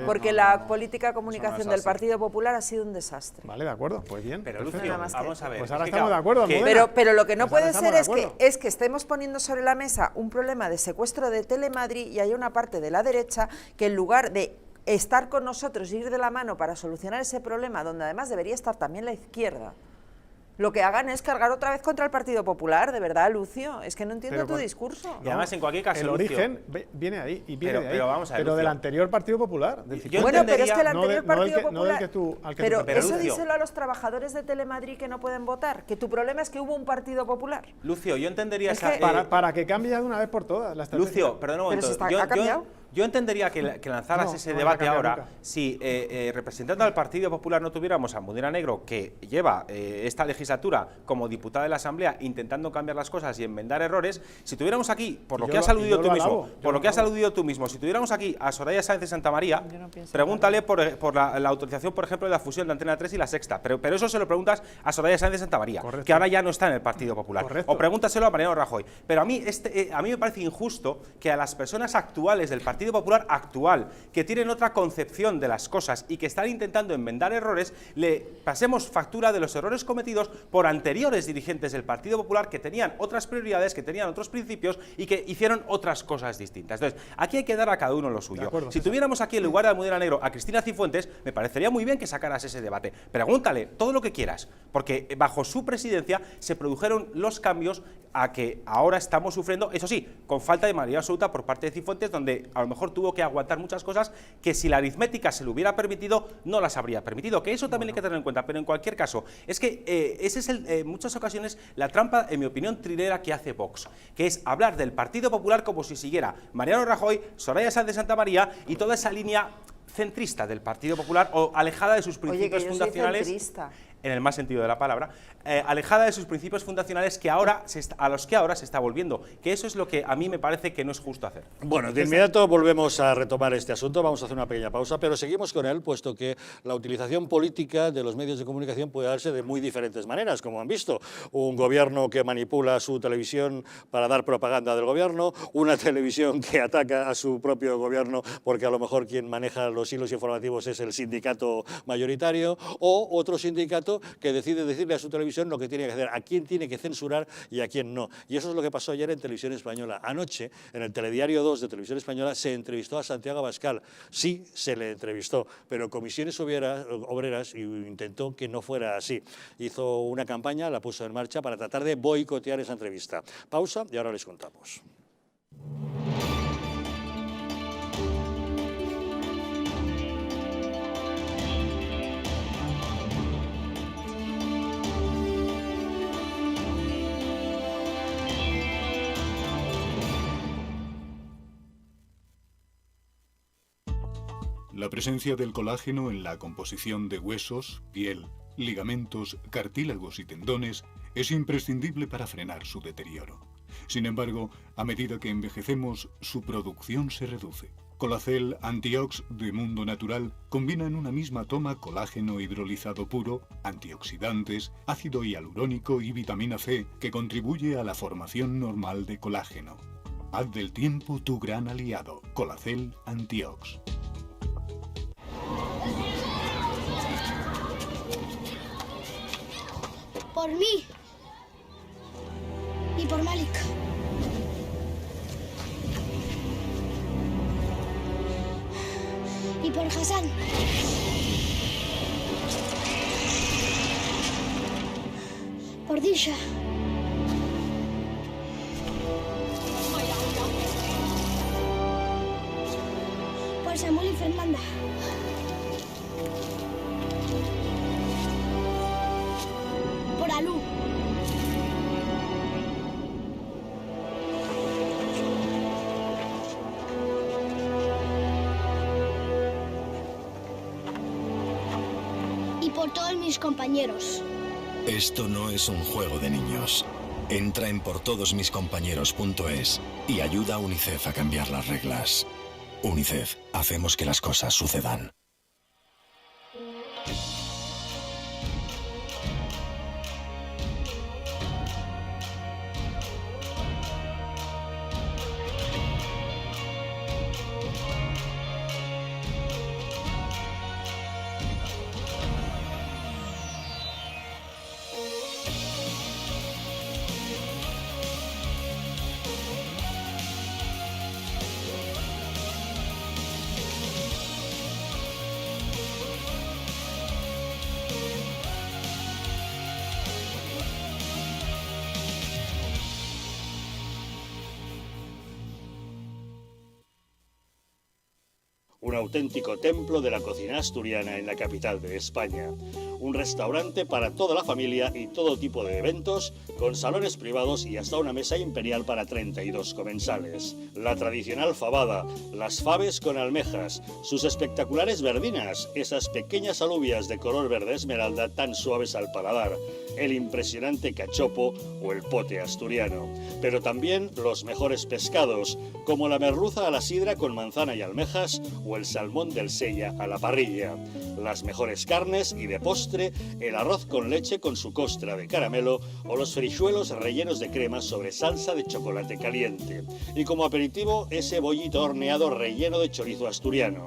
Porque la política de comunicación del Partido Popular ha sido un desastre. Vale, de acuerdo, pues bien. Pero Lucio, vamos a ver. Pues ahora estamos de acuerdo, pero lo que no puede ser es que estemos poniendo sobre la mesa un problema de secuestro de Telemadrid y hay una parte de la derecha que en lugar de estar con nosotros y ir de la mano para solucionar ese problema, donde además debería estar también la izquierda, lo que hagan es cargar otra vez contra el Partido Popular, de verdad, Lucio. Es que no entiendo tu discurso. Y además, en cualquier caso, el origen viene ahí, y viene de ahí. Vamos a ver, pero del anterior Partido Popular. Bueno, pero es que el anterior Partido Popular... Pero eso Lucio, díselo a los trabajadores de Telemadrid que no pueden votar, que tu problema es que hubo un Partido Popular. Lucio, yo entendería para que cambie ya de una vez por todas la estrategia. Lucio, perdón un momento. ¿Ha cambiado? Yo entendería que lanzaras ese debate ahora nunca. si representando al Partido Popular no tuviéramos a Almudena Negro, que lleva esta legislatura como diputada de la Asamblea intentando cambiar las cosas y enmendar errores. Si tuviéramos aquí, por lo que has aludido tú mismo, si tuviéramos aquí a Soraya Sáenz de Santamaría, pregúntale por la autorización, por ejemplo, de la fusión de Antena 3 y La Sexta. Pero eso se lo preguntas a Soraya Sáenz de Santamaría, que ahora ya no está en el Partido Popular. Correcto. O pregúntaselo a Mariano Rajoy. Pero a mí me parece injusto que a las personas actuales del Partido Popular actual, que tienen otra concepción de las cosas y que están intentando enmendar errores, le pasemos factura de los errores cometidos por anteriores dirigentes del Partido Popular que tenían otras prioridades, que tenían otros principios y que hicieron otras cosas distintas. Entonces, aquí hay que dar a cada uno lo suyo. Si tuviéramos aquí en lugar de Almudena Negro a Cristina Cifuentes, me parecería muy bien que sacaras ese debate. Pregúntale todo lo que quieras, porque bajo su presidencia se produjeron los cambios a que ahora estamos sufriendo, eso sí, con falta de mayoría absoluta por parte de Cifuentes, donde a lo mejor tuvo que aguantar muchas cosas que si la aritmética se lo hubiera permitido, no las habría permitido, que eso también hay que tener en cuenta, pero en cualquier caso, es que ese es en muchas ocasiones la trampa, en mi opinión, trilera que hace Vox, que es hablar del Partido Popular como si siguiera Mariano Rajoy, Soraya Sáenz de Santamaría y toda esa línea centrista del Partido Popular o alejada de sus principios fundacionales. En el más sentido de la palabra, alejada de sus principios fundacionales a los que ahora se está volviendo, que eso es lo que a mí me parece que no es justo hacer. Bueno, de inmediato volvemos a retomar este asunto, vamos a hacer una pequeña pausa, pero seguimos con él, puesto que la utilización política de los medios de comunicación puede darse de muy diferentes maneras, como han visto. Un gobierno que manipula su televisión para dar propaganda del gobierno, una televisión que ataca a su propio gobierno porque a lo mejor quien maneja los hilos informativos es el sindicato mayoritario, o otro sindicato que decide decirle a su televisión lo que tiene que hacer, a quién tiene que censurar y a quién no. Y eso es lo que pasó ayer en Televisión Española. Anoche, en el Telediario 2 de Televisión Española, se entrevistó a Santiago Abascal. Sí, se le entrevistó, pero Comisiones Obreras intentó que no fuera así. Hizo una campaña, la puso en marcha para tratar de boicotear esa entrevista. Pausa y ahora les contamos. La presencia del colágeno en la composición de huesos, piel, ligamentos, cartílagos y tendones es imprescindible para frenar su deterioro. Sin embargo, a medida que envejecemos, su producción se reduce. Colacel Antiox de Mundo Natural combina en una misma toma colágeno hidrolizado puro, antioxidantes, ácido hialurónico y vitamina C que contribuye a la formación normal de colágeno. Haz del tiempo tu gran aliado. Colacel Antiox. Por mí y por Malik. Y por Hassan. Por Disha. por Samuel y Fernanda. Por Alú. Y por todos mis compañeros. Esto no es un juego de niños. Entra en portodosmiscompañeros.es y ayuda a UNICEF a cambiar las reglas. UNICEF, hacemos que las cosas sucedan. Un auténtico templo de la cocina asturiana en la capital de España. Un restaurante para toda la familia y todo tipo de eventos, con salones privados y hasta una mesa imperial para 32 comensales. La tradicional fabada, las faves con almejas, sus espectaculares verdinas, esas pequeñas alubias de color verde esmeralda tan suaves al paladar, el impresionante cachopo o el pote asturiano. Pero también los mejores pescados, como la merluza a la sidra con manzana y almejas o el salmón del Sella a la parrilla. Las mejores carnes y de postre, el arroz con leche con su costra de caramelo o los frijuelos rellenos de crema sobre salsa de chocolate caliente. Y como aperitivo, ese bollito horneado relleno de chorizo asturiano.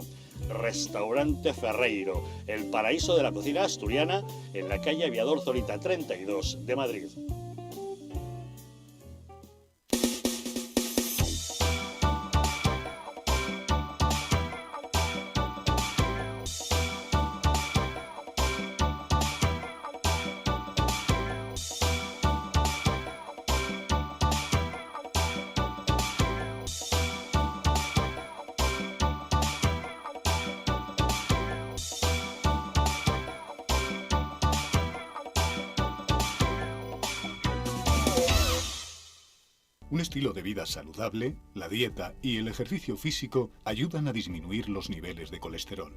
Restaurante Ferreiro, el paraíso de la cocina asturiana, en la calle Aviador Zorita 32 de Madrid. Un estilo de vida saludable, la dieta y el ejercicio físico ayudan a disminuir los niveles de colesterol.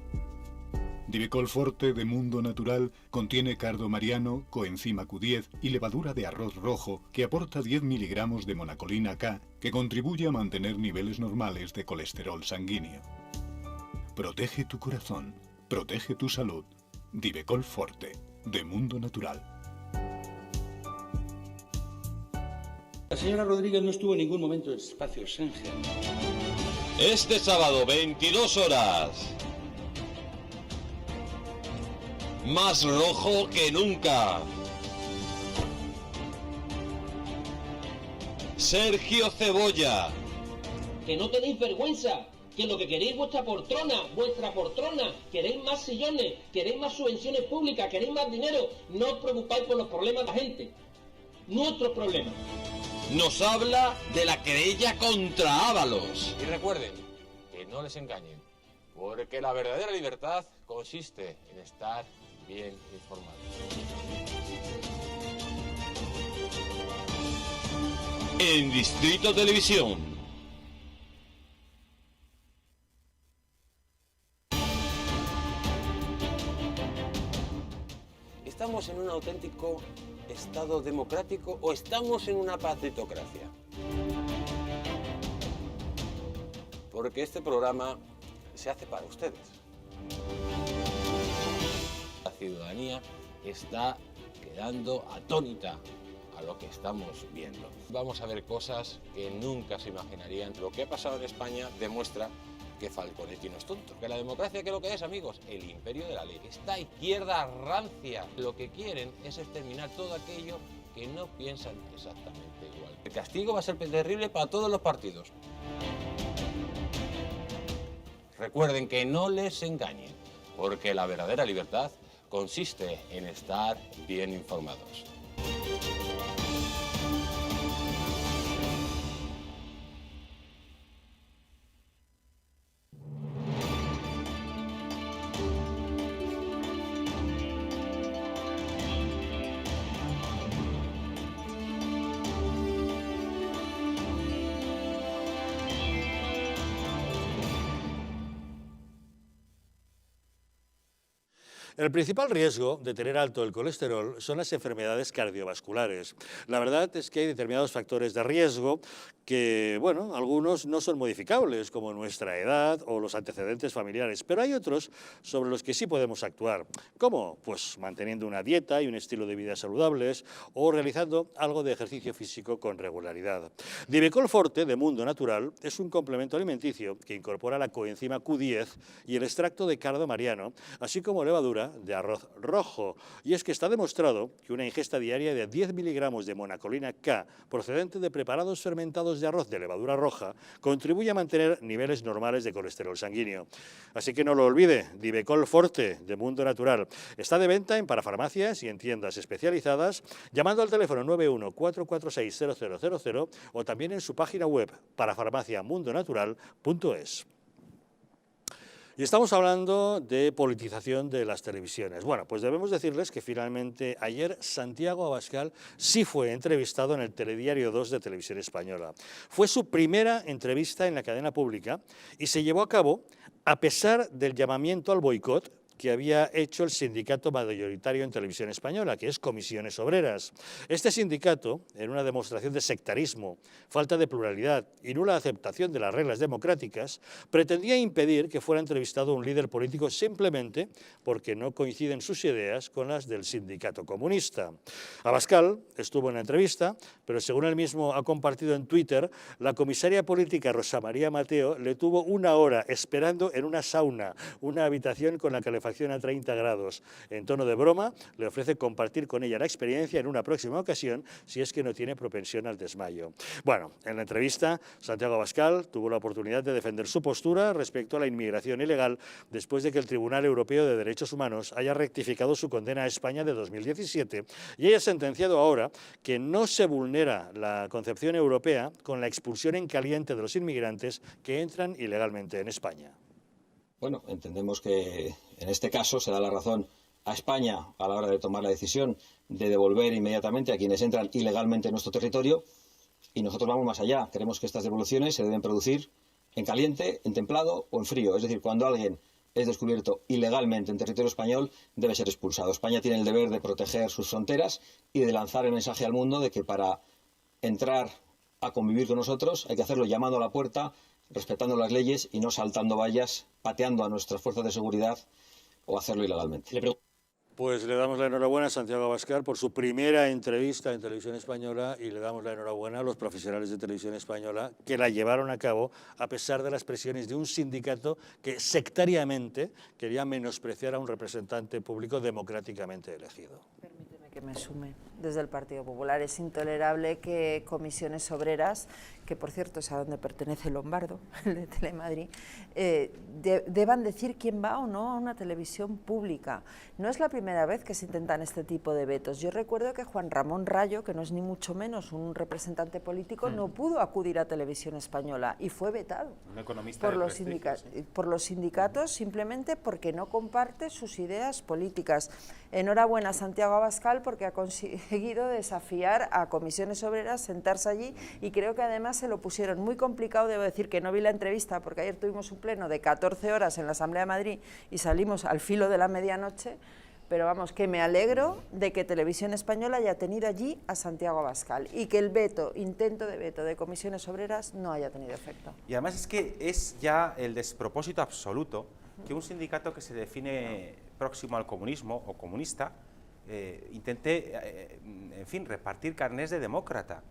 Divecol Forte de Mundo Natural contiene cardo mariano, coenzima Q10 y levadura de arroz rojo que aporta 10 miligramos de monacolina K que contribuye a mantener niveles normales de colesterol sanguíneo. Protege tu corazón, protege tu salud. Divecol Forte de Mundo Natural. La señora Rodríguez no estuvo en ningún momento en espacio Schengen. Este sábado, 22 horas. Más rojo que nunca. Sergio Cebolla. Que no tenéis vergüenza, que lo que queréis vuestra poltrona, queréis más sillones, queréis más subvenciones públicas, queréis más dinero. No os preocupáis por los problemas de la gente. Nuestros problemas. Nos habla de la querella contra Ábalos. Y recuerden, que no les engañen, porque la verdadera libertad consiste en estar bien informados. En Distrito Televisión. ¿Estamos en un auténtico Estado democrático o estamos en una partitocracia? Porque este programa se hace para ustedes. La ciudadanía está quedando atónita a lo que estamos viendo. Vamos a ver cosas que nunca se imaginarían. Lo que ha pasado en España demuestra que Falconetti no es tonto. Que la democracia, ¿qué es lo que es, amigos? El imperio de la ley. Esta izquierda rancia lo que quieren es exterminar todo aquello que no piensan exactamente igual. El castigo va a ser terrible para todos los partidos. Recuerden que no les engañen, porque la verdadera libertad consiste en estar bien informados. El principal riesgo de tener alto el colesterol son las enfermedades cardiovasculares. La verdad es que hay determinados factores de riesgo que, bueno, algunos no son modificables, como nuestra edad o los antecedentes familiares, pero hay otros sobre los que sí podemos actuar. ¿Cómo? Pues manteniendo una dieta y un estilo de vida saludables o realizando algo de ejercicio físico con regularidad. Divecol Forte de Mundo Natural es un complemento alimenticio que incorpora la coenzima Q10 y el extracto de cardo mariano, así como levadura de arroz rojo. Y es que está demostrado que una ingesta diaria de 10 miligramos de monacolina K procedente de preparados fermentados de arroz de levadura roja contribuye a mantener niveles normales de colesterol sanguíneo. Así que no lo olvide, Divecol Forte de Mundo Natural está de venta en parafarmacias y en tiendas especializadas llamando al teléfono 91-446-0000 o también en su página web parafarmaciamundonatural.es. Y estamos hablando de politización de las televisiones. Bueno, pues debemos decirles que finalmente ayer Santiago Abascal sí fue entrevistado en el Telediario 2 de Televisión Española. Fue su primera entrevista en la cadena pública y se llevó a cabo a pesar del llamamiento al boicot que había hecho el sindicato mayoritario en Televisión Española, que es Comisiones Obreras. Este sindicato, en una demostración de sectarismo, falta de pluralidad y nula aceptación de las reglas democráticas, pretendía impedir que fuera entrevistado un líder político simplemente porque no coinciden sus ideas con las del sindicato comunista. Abascal estuvo en la entrevista, pero según él mismo ha compartido en Twitter, la comisaria política Rosa María Mateo le tuvo 1 hora esperando en una sauna, una habitación con la calefacción a 30 grados. En tono de broma, le ofrece compartir con ella la experiencia en una próxima ocasión si es que no tiene propensión al desmayo. Bueno, en la entrevista, Santiago Abascal tuvo la oportunidad de defender su postura respecto a la inmigración ilegal después de que el Tribunal Europeo de Derechos Humanos haya rectificado su condena a España de 2017 y haya sentenciado ahora que no se vulnera la concepción europea con la expulsión en caliente de los inmigrantes que entran ilegalmente en España. Bueno, entendemos que en este caso se da la razón a España a la hora de tomar la decisión de devolver inmediatamente a quienes entran ilegalmente en nuestro territorio y nosotros vamos más allá. Creemos que estas devoluciones se deben producir en caliente, en templado o en frío. Es decir, cuando alguien es descubierto ilegalmente en territorio español, debe ser expulsado. España tiene el deber de proteger sus fronteras y de lanzar el mensaje al mundo de que para entrar a convivir con nosotros hay que hacerlo llamando a la puerta, respetando las leyes y no saltando vallas, pateando a nuestras fuerzas de seguridad o hacerlo ilegalmente. Pues le damos la enhorabuena a Santiago Abascal por su primera entrevista en Televisión Española y le damos la enhorabuena a los profesionales de Televisión Española que la llevaron a cabo a pesar de las presiones de un sindicato que sectariamente quería menospreciar a un representante público democráticamente elegido. Permíteme que me sume desde el Partido Popular. Es intolerable que Comisiones Obreras, que por cierto es a donde pertenece Lombardo, el de Telemadrid, deban decir quién va o no a una televisión pública. No es la primera vez que se intentan este tipo de vetos. Yo recuerdo que Juan Ramón Rayo, que no es ni mucho menos un representante político, no pudo acudir a Televisión Española y fue vetado por los sindicatos simplemente porque no comparte sus ideas políticas. Enhorabuena a Santiago Abascal porque ha conseguido desafiar a Comisiones Obreras, sentarse allí y creo que además se lo pusieron muy complicado. Debo decir que no vi la entrevista porque ayer tuvimos un pleno de 14 horas en la Asamblea de Madrid y salimos al filo de la medianoche, pero vamos, que me alegro de que Televisión Española haya tenido allí a Santiago Abascal y que el intento de veto de Comisiones Obreras no haya tenido efecto. Y además es que es ya el despropósito absoluto que un sindicato que se define próximo al comunismo o comunista intente, en fin, repartir carnés de demócrata.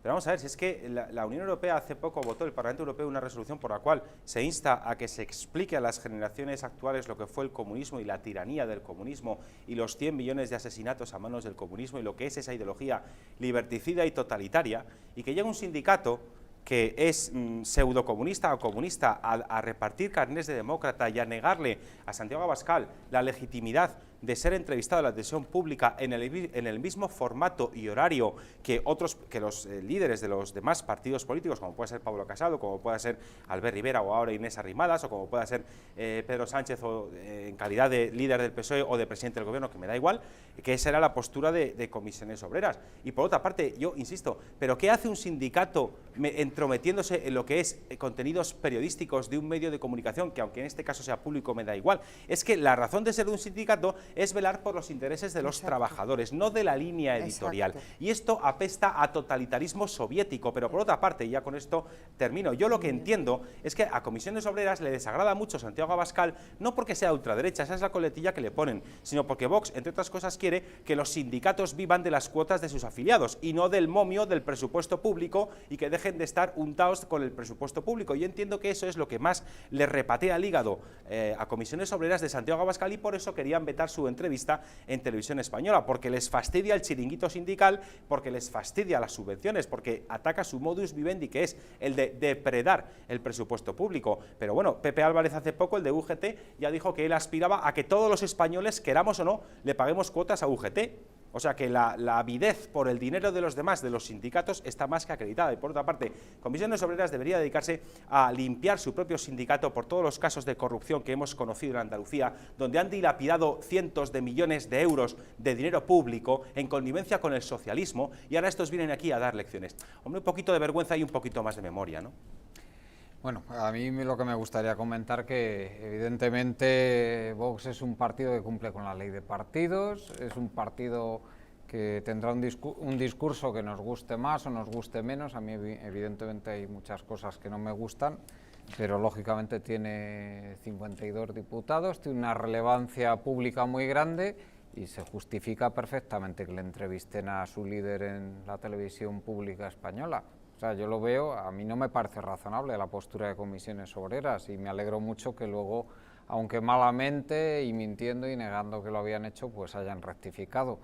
Pero vamos a ver, si es que la Unión Europea hace poco votó, el Parlamento Europeo, una resolución por la cual se insta a que se explique a las generaciones actuales lo que fue el comunismo y la tiranía del comunismo y los 100 millones de asesinatos a manos del comunismo y lo que es esa ideología liberticida y totalitaria, y que llega un sindicato que es pseudocomunista o comunista a repartir carnés de demócrata y a negarle a Santiago Abascal la legitimidad de ser entrevistado en la televisión pública en el mismo formato y horario que los líderes de los demás partidos políticos, como puede ser Pablo Casado, como pueda ser Albert Rivera o ahora Inés Arrimadas, o como pueda ser Pedro Sánchez en calidad de líder del PSOE o de presidente del gobierno, que me da igual, que esa era la postura de Comisiones Obreras. Y por otra parte, yo insisto, ¿pero qué hace un sindicato entrometiéndose en lo que es contenidos periodísticos de un medio de comunicación, que aunque en este caso sea público me da igual? Es que la razón de ser de un sindicato es velar por los intereses de los trabajadores, no de la línea editorial. Y esto apesta a totalitarismo soviético, pero por otra parte, y ya con esto termino, yo lo que entiendo es que a Comisiones Obreras le desagrada mucho Santiago Abascal, no porque sea ultraderecha, esa es la coletilla que le ponen, sino porque Vox, entre otras cosas, quiere que los sindicatos vivan de las cuotas de sus afiliados y no del momio del presupuesto público, y que dejen de estar untados con el presupuesto público. Yo entiendo que eso es lo que más le repatea al hígado a Comisiones Obreras de Santiago Abascal, y por eso querían vetar su entrevista en Televisión Española, porque les fastidia el chiringuito sindical, porque les fastidia las subvenciones, porque ataca su modus vivendi, que es el de depredar el presupuesto público. Pero bueno, Pepe Álvarez hace poco, el de UGT, ya dijo que él aspiraba a que todos los españoles, queramos o no, le paguemos cuotas a UGT. O sea que la avidez por el dinero de los demás, de los sindicatos, está más que acreditada. Y por otra parte, Comisiones Obreras debería dedicarse a limpiar su propio sindicato por todos los casos de corrupción que hemos conocido en Andalucía, donde han dilapidado cientos de millones de euros de dinero público en connivencia con el socialismo, y ahora estos vienen aquí a dar lecciones. Hombre, un poquito de vergüenza y un poquito más de memoria, ¿no? Bueno, a mí lo que me gustaría comentar que evidentemente Vox es un partido que cumple con la ley de partidos, es un partido que tendrá un discurso que nos guste más o nos guste menos. A mí evidentemente hay muchas cosas que no me gustan, pero lógicamente tiene 52 diputados, tiene una relevancia pública muy grande y se justifica perfectamente que le entrevisten a su líder en la televisión pública española. O sea, yo lo veo, a mí no me parece razonable la postura de Comisiones Obreras, y me alegro mucho que luego, aunque malamente y mintiendo y negando que lo habían hecho, pues hayan rectificado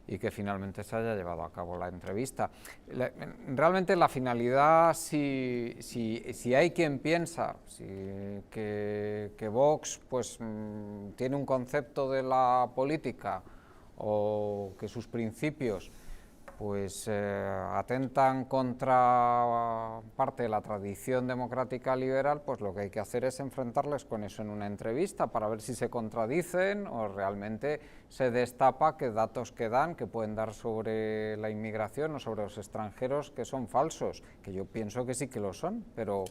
y que finalmente se haya llevado a cabo la entrevista. Realmente la finalidad, si hay quien piensa que Vox pues, tiene un concepto de la política o que sus principios pues atentan contra parte de la tradición democrática liberal, pues lo que hay que hacer es enfrentarles con eso en una entrevista para ver si se contradicen o realmente se destapa que datos que dan, que pueden dar sobre la inmigración o sobre los extranjeros, que son falsos, que yo pienso que sí que lo son, pero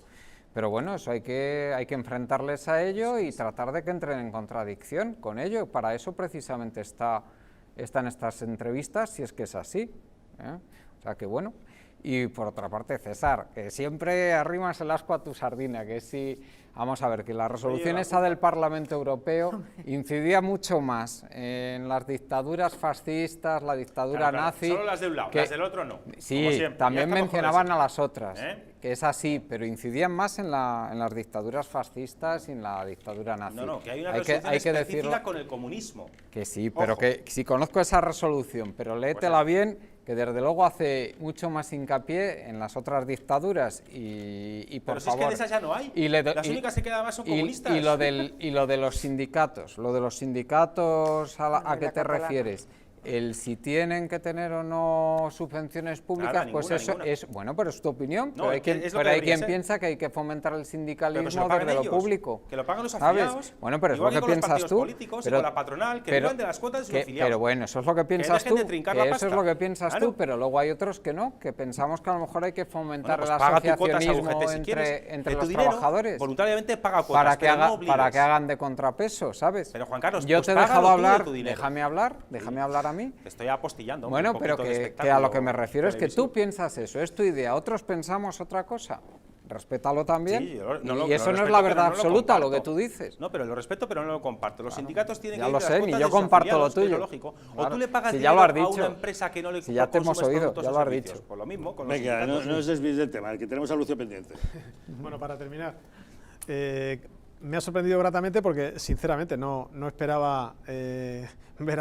bueno, eso hay que enfrentarles a ello y tratar de que entren en contradicción con ello. Para eso precisamente están estas entrevistas, si es que es así. O sea que bueno, y por otra parte, César, que siempre arrimas el asco a tu sardina, que sí, vamos a ver, que la resolución esa del Parlamento Europeo incidía mucho más en las dictaduras fascistas, la dictadura nazi. Solo las de un lado, las del otro no. Sí, también mencionaban a las otras, que es así, pero incidían más en las dictaduras fascistas y en la dictadura nazi. No, que hay una resolución específica con el comunismo. Que sí, pero que si conozco esa resolución, pero léetela bien, que desde luego hace mucho más hincapié en las otras dictaduras y por favor... Pero si es que de esas ya no hay, las únicas que quedan más son comunistas. Y lo de los sindicatos, ¿a qué te refieres? El si tienen que tener o no subvenciones públicas, pues eso es, bueno, pero es tu opinión, pero hay quien piensa que hay que fomentar el sindicalismo desde lo público. Que lo pagan los afiliados, bueno, pero es lo que piensas tú. Pero con la patronal, que vivan de las cuotas de sus afiliados. Pero bueno, eso es lo que piensas tú, eso es lo que piensas tú, pero luego hay otros que no, que pensamos que a lo mejor hay que fomentar el asociacionismo entre los trabajadores. Voluntariamente paga cuotas, para que hagan de contrapeso, ¿sabes? Pero Juan Carlos, yo te he dejado hablar, déjame hablar a mí. Te estoy apostillando. Bueno, pero que a lo que me refiero es que tú piensas eso, es tu idea, otros pensamos otra cosa. Respétalo también. Sí, y eso no es la verdad absoluta, lo que tú dices. No, pero lo respeto, pero no lo comparto. Los sindicatos tienen que ir a las cuotas de sus afiliados, es lógico. O tú le pagas dinero a una empresa que no le ya te hemos oído, ya lo has dicho. Por lo mismo, con los Venga, no os desvíes del tema, que tenemos a Lucio pendiente. Bueno, para terminar, me ha sorprendido gratamente porque, sinceramente, no esperaba ver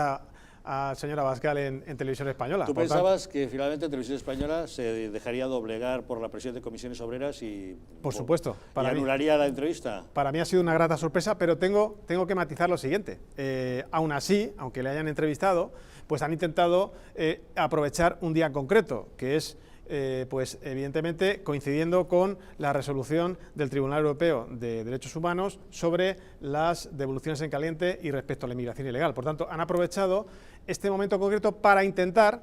al señor Abascal en Televisión Española. ¿Tú pensabas que finalmente Televisión Española se dejaría doblegar por la presión de Comisiones Obreras y, por supuesto, y anularía la entrevista? Para mí ha sido una grata sorpresa, pero tengo que matizar lo siguiente. Aún así, aunque le hayan entrevistado, pues han intentado aprovechar un día concreto, que es pues evidentemente coincidiendo con la resolución del Tribunal Europeo de Derechos Humanos sobre las devoluciones en caliente y respecto a la inmigración ilegal. Por tanto, han aprovechado este momento concreto para intentar,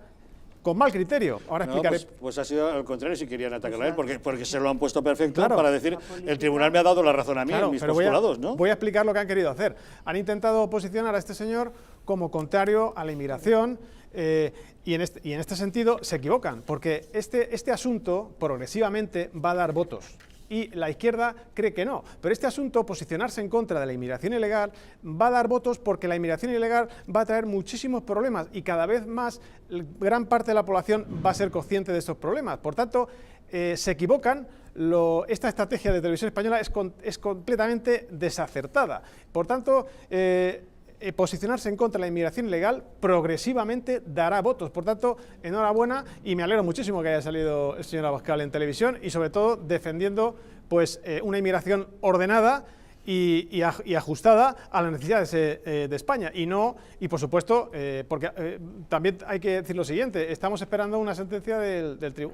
con mal criterio, ahora explicaré... Pues ha sido al contrario, si querían atacarla a él, porque se lo han puesto perfecto para decir, el tribunal me ha dado la razón a mí en mis postulados, ¿no? Voy a explicar lo que han querido hacer. Han intentado posicionar a este señor como contrario a la inmigración, y en este sentido se equivocan, porque este asunto progresivamente va a dar votos. Y la izquierda cree que no, pero este asunto, posicionarse en contra de la inmigración ilegal, va a dar votos porque la inmigración ilegal va a traer muchísimos problemas y cada vez más gran parte de la población va a ser consciente de estos problemas. Por tanto, se equivocan, esta estrategia de Televisión Española es completamente desacertada. Por tanto, posicionarse en contra de la inmigración ilegal progresivamente dará votos. Por tanto, enhorabuena, y me alegro muchísimo que haya salido el señor Abascal en televisión y sobre todo defendiendo pues, una inmigración ordenada y ajustada a las necesidades de España, y por supuesto, porque también hay que decir lo siguiente: estamos esperando una sentencia,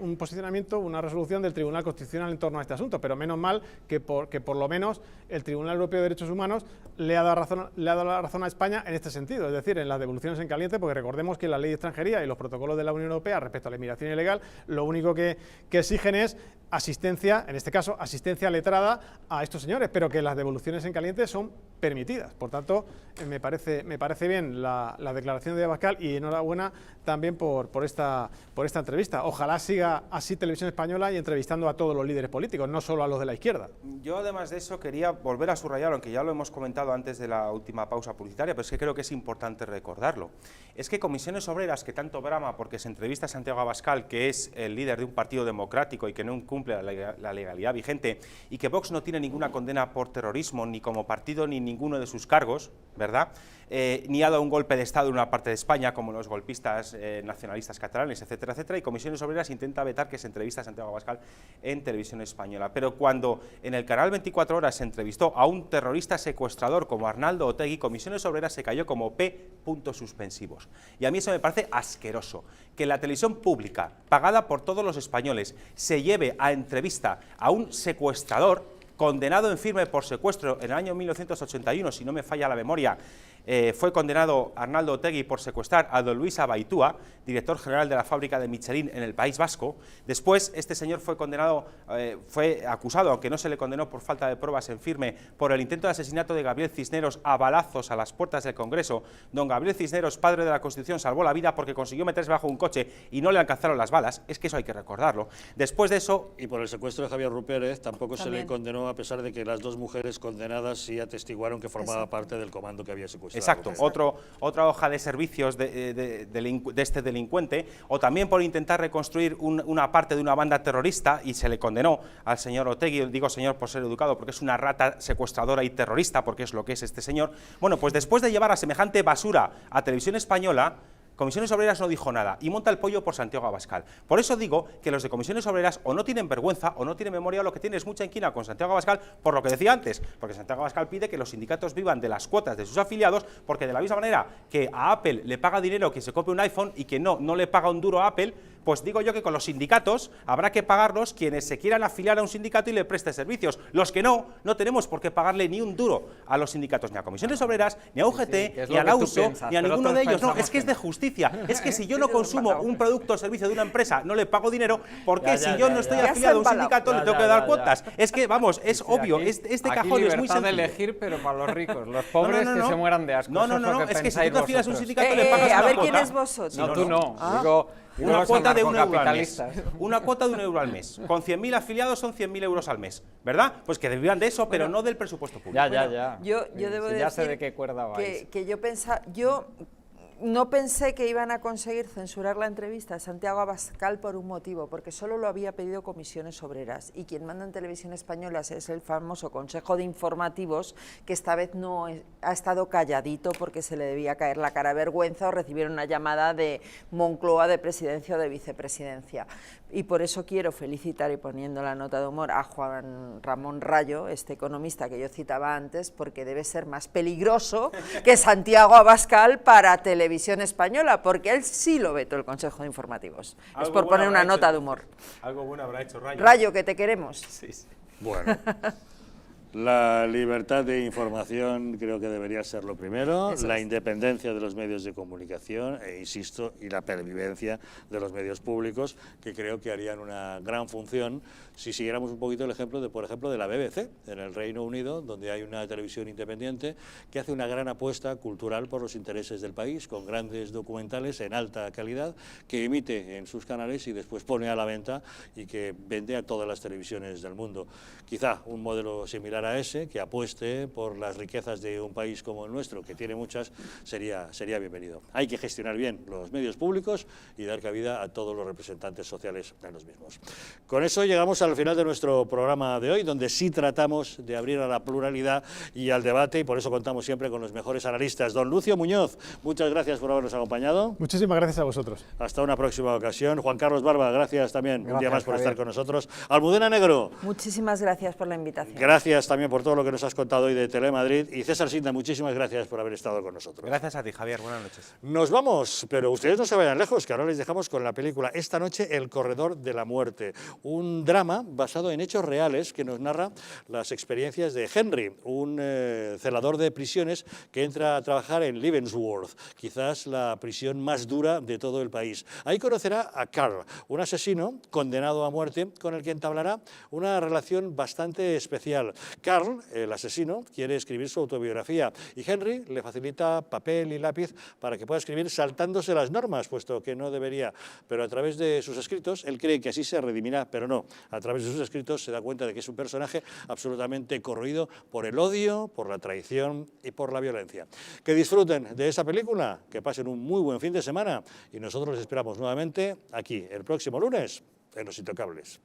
un posicionamiento, una resolución del Tribunal Constitucional en torno a este asunto, pero menos mal que por lo menos el Tribunal Europeo de Derechos Humanos le ha dado la razón a España en este sentido, es decir, en las devoluciones en caliente, porque recordemos que la ley de extranjería y los protocolos de la Unión Europea respecto a la inmigración ilegal lo único que exigen es asistencia, en este caso asistencia letrada a estos señores, pero que las devoluciones en caliente son permitidas. Por tanto, me parece bien la declaración de Abascal, y enhorabuena también por esta entrevista. Ojalá siga así Televisión Española y entrevistando a todos los líderes políticos, no solo a los de la izquierda. Yo, además de eso, quería volver a subrayar, aunque ya lo hemos comentado antes de la última pausa publicitaria, pero es que creo que es importante recordarlo. Es que Comisiones Obreras, que tanto brama porque se entrevista a Santiago Abascal, que es el líder de un partido democrático y que no cumple la legalidad vigente, y que Vox no tiene ninguna condena por terrorismo, ni como partido, ni ninguno de sus cargos, ¿verdad?, ni ha dado un golpe de Estado en una parte de España, como los golpistas nacionalistas catalanes, etcétera, etcétera, y Comisiones Obreras intenta vetar que se entrevista a Santiago Abascal en Televisión Española. Pero cuando en el canal 24 Horas se entrevistó a un terrorista secuestrador como Arnaldo Otegi, Comisiones Obreras se cayó como P.suspensivos. Y a mí eso me parece asqueroso, que la televisión pública, pagada por todos los españoles, se lleve a entrevista a un secuestrador condenado en firme por secuestro en el año 1981, si no me falla la memoria. Fue condenado Arnaldo Otegi por secuestrar a don Luis Abaitua, director general de la fábrica de Michelin en el País Vasco. Después, este señor fue acusado, aunque no se le condenó por falta de pruebas en firme, por el intento de asesinato de Gabriel Cisneros a balazos a las puertas del Congreso. Don Gabriel Cisneros, padre de la Constitución, salvó la vida porque consiguió meterse bajo un coche y no le alcanzaron las balas. Es que eso hay que recordarlo. Después de eso... Y por el secuestro de Javier Rupérez tampoco se le condenó, a pesar de que las dos mujeres condenadas sí atestiguaron que formaba parte del comando que había secuestrado. Exacto, otra hoja de servicios de este delincuente, o también por intentar reconstruir una parte de una banda terrorista, y se le condenó al señor Otegi, digo señor por ser educado, porque es una rata secuestradora y terrorista, porque es lo que es este señor. Bueno, pues después de llevar a semejante basura a Televisión Española, Comisiones Obreras no dijo nada y monta el pollo por Santiago Abascal. Por eso digo que los de Comisiones Obreras o no tienen vergüenza o no tienen memoria, o lo que tienen es mucha inquina con Santiago Abascal, por lo que decía antes, porque Santiago Abascal pide que los sindicatos vivan de las cuotas de sus afiliados, porque de la misma manera que a Apple le paga dinero quien se compre un iPhone y que no le paga un duro a Apple, pues digo yo que con los sindicatos habrá que pagarlos quienes se quieran afiliar a un sindicato y le preste servicios. Los que no tenemos por qué pagarle ni un duro a los sindicatos, ni a Comisiones Obreras, ni a UGT, ni a la USO, ni a ninguno de ellos. No, es que es de justicia. Es que si yo no consumo un producto o servicio de una empresa, no le pago dinero, ¿por qué si yo no estoy afiliado a un sindicato le tengo que dar cuotas? Es que, vamos, es obvio, este cajón es muy sencillo. De elegir, pero para los ricos, los pobres que se mueran de asco. No, es que si tú te afilias a un sindicato le pagas una cuota. A ver quién es vosotros. No, tú no. Digo, una cuota de €1 al mes. Una cuota de €1 al mes. Con 100.000 afiliados son 100.000 euros al mes, ¿verdad? Pues que vivan de eso, pero no del presupuesto público. Ya. Yo debo decir, ya sé de qué cuerda vais. Que yo no pensé que iban a conseguir censurar la entrevista a Santiago Abascal por un motivo, porque solo lo había pedido Comisiones Obreras, y quien manda en Televisión Española es el famoso Consejo de Informativos, que esta vez no ha estado calladito porque se le debía caer la cara de vergüenza o recibir una llamada de Moncloa de presidencia o de vicepresidencia. Y por eso quiero felicitar, y poniendo la nota de humor, a Juan Ramón Rayo, este economista que yo citaba antes, porque debe ser más peligroso que Santiago Abascal para Televisión Española, porque él sí lo vetó el Consejo de Informativos. Es por poner una nota de humor. Algo bueno habrá hecho Rayo. Rayo, que te queremos. Sí. Bueno. La libertad de información creo que debería ser lo primero, la independencia de los medios de comunicación e, insisto, y la pervivencia de los medios públicos, que creo que harían una gran función si siguiéramos un poquito el ejemplo de, por ejemplo, de la BBC en el Reino Unido, donde hay una televisión independiente que hace una gran apuesta cultural por los intereses del país, con grandes documentales en alta calidad, que emite en sus canales y después pone a la venta y que vende a todas las televisiones del mundo. Quizá un modelo similar a ese, que apueste por las riquezas de un país como el nuestro, que tiene muchas, sería bienvenido. Hay que gestionar bien los medios públicos y dar cabida a todos los representantes sociales de los mismos. Con eso llegamos al final de nuestro programa de hoy, donde sí tratamos de abrir a la pluralidad y al debate, y por eso contamos siempre con los mejores analistas. Don Lucio Muñoz, muchas gracias por habernos acompañado. Muchísimas gracias a vosotros. Hasta una próxima ocasión. Juan Carlos Barba, gracias también un día más por estar con nosotros. Almudena Negro. Muchísimas gracias por la invitación. Gracias también por todo lo que nos has contado hoy de Telemadrid. Y César Sinda, muchísimas gracias por haber estado con nosotros. Gracias a ti, Javier. Buenas noches. Nos vamos, pero ustedes no se vayan lejos, que ahora les dejamos con la película Esta noche, El corredor de la muerte. Un drama basado en hechos reales que nos narra las experiencias de Henry, un celador de prisiones que entra a trabajar en Leavenworth, quizás la prisión más dura de todo el país. Ahí conocerá a Carl, un asesino condenado a muerte con el que entablará una relación bastante especial. Carl, el asesino, quiere escribir su autobiografía y Henry le facilita papel y lápiz para que pueda escribir saltándose las normas, puesto que no debería, pero a través de sus escritos él cree que así se redimirá, pero no. A través de sus escritos se da cuenta de que es un personaje absolutamente corroído por el odio, por la traición y por la violencia. Que disfruten de esa película, que pasen un muy buen fin de semana y nosotros les esperamos nuevamente aquí el próximo lunes en Los Intocables.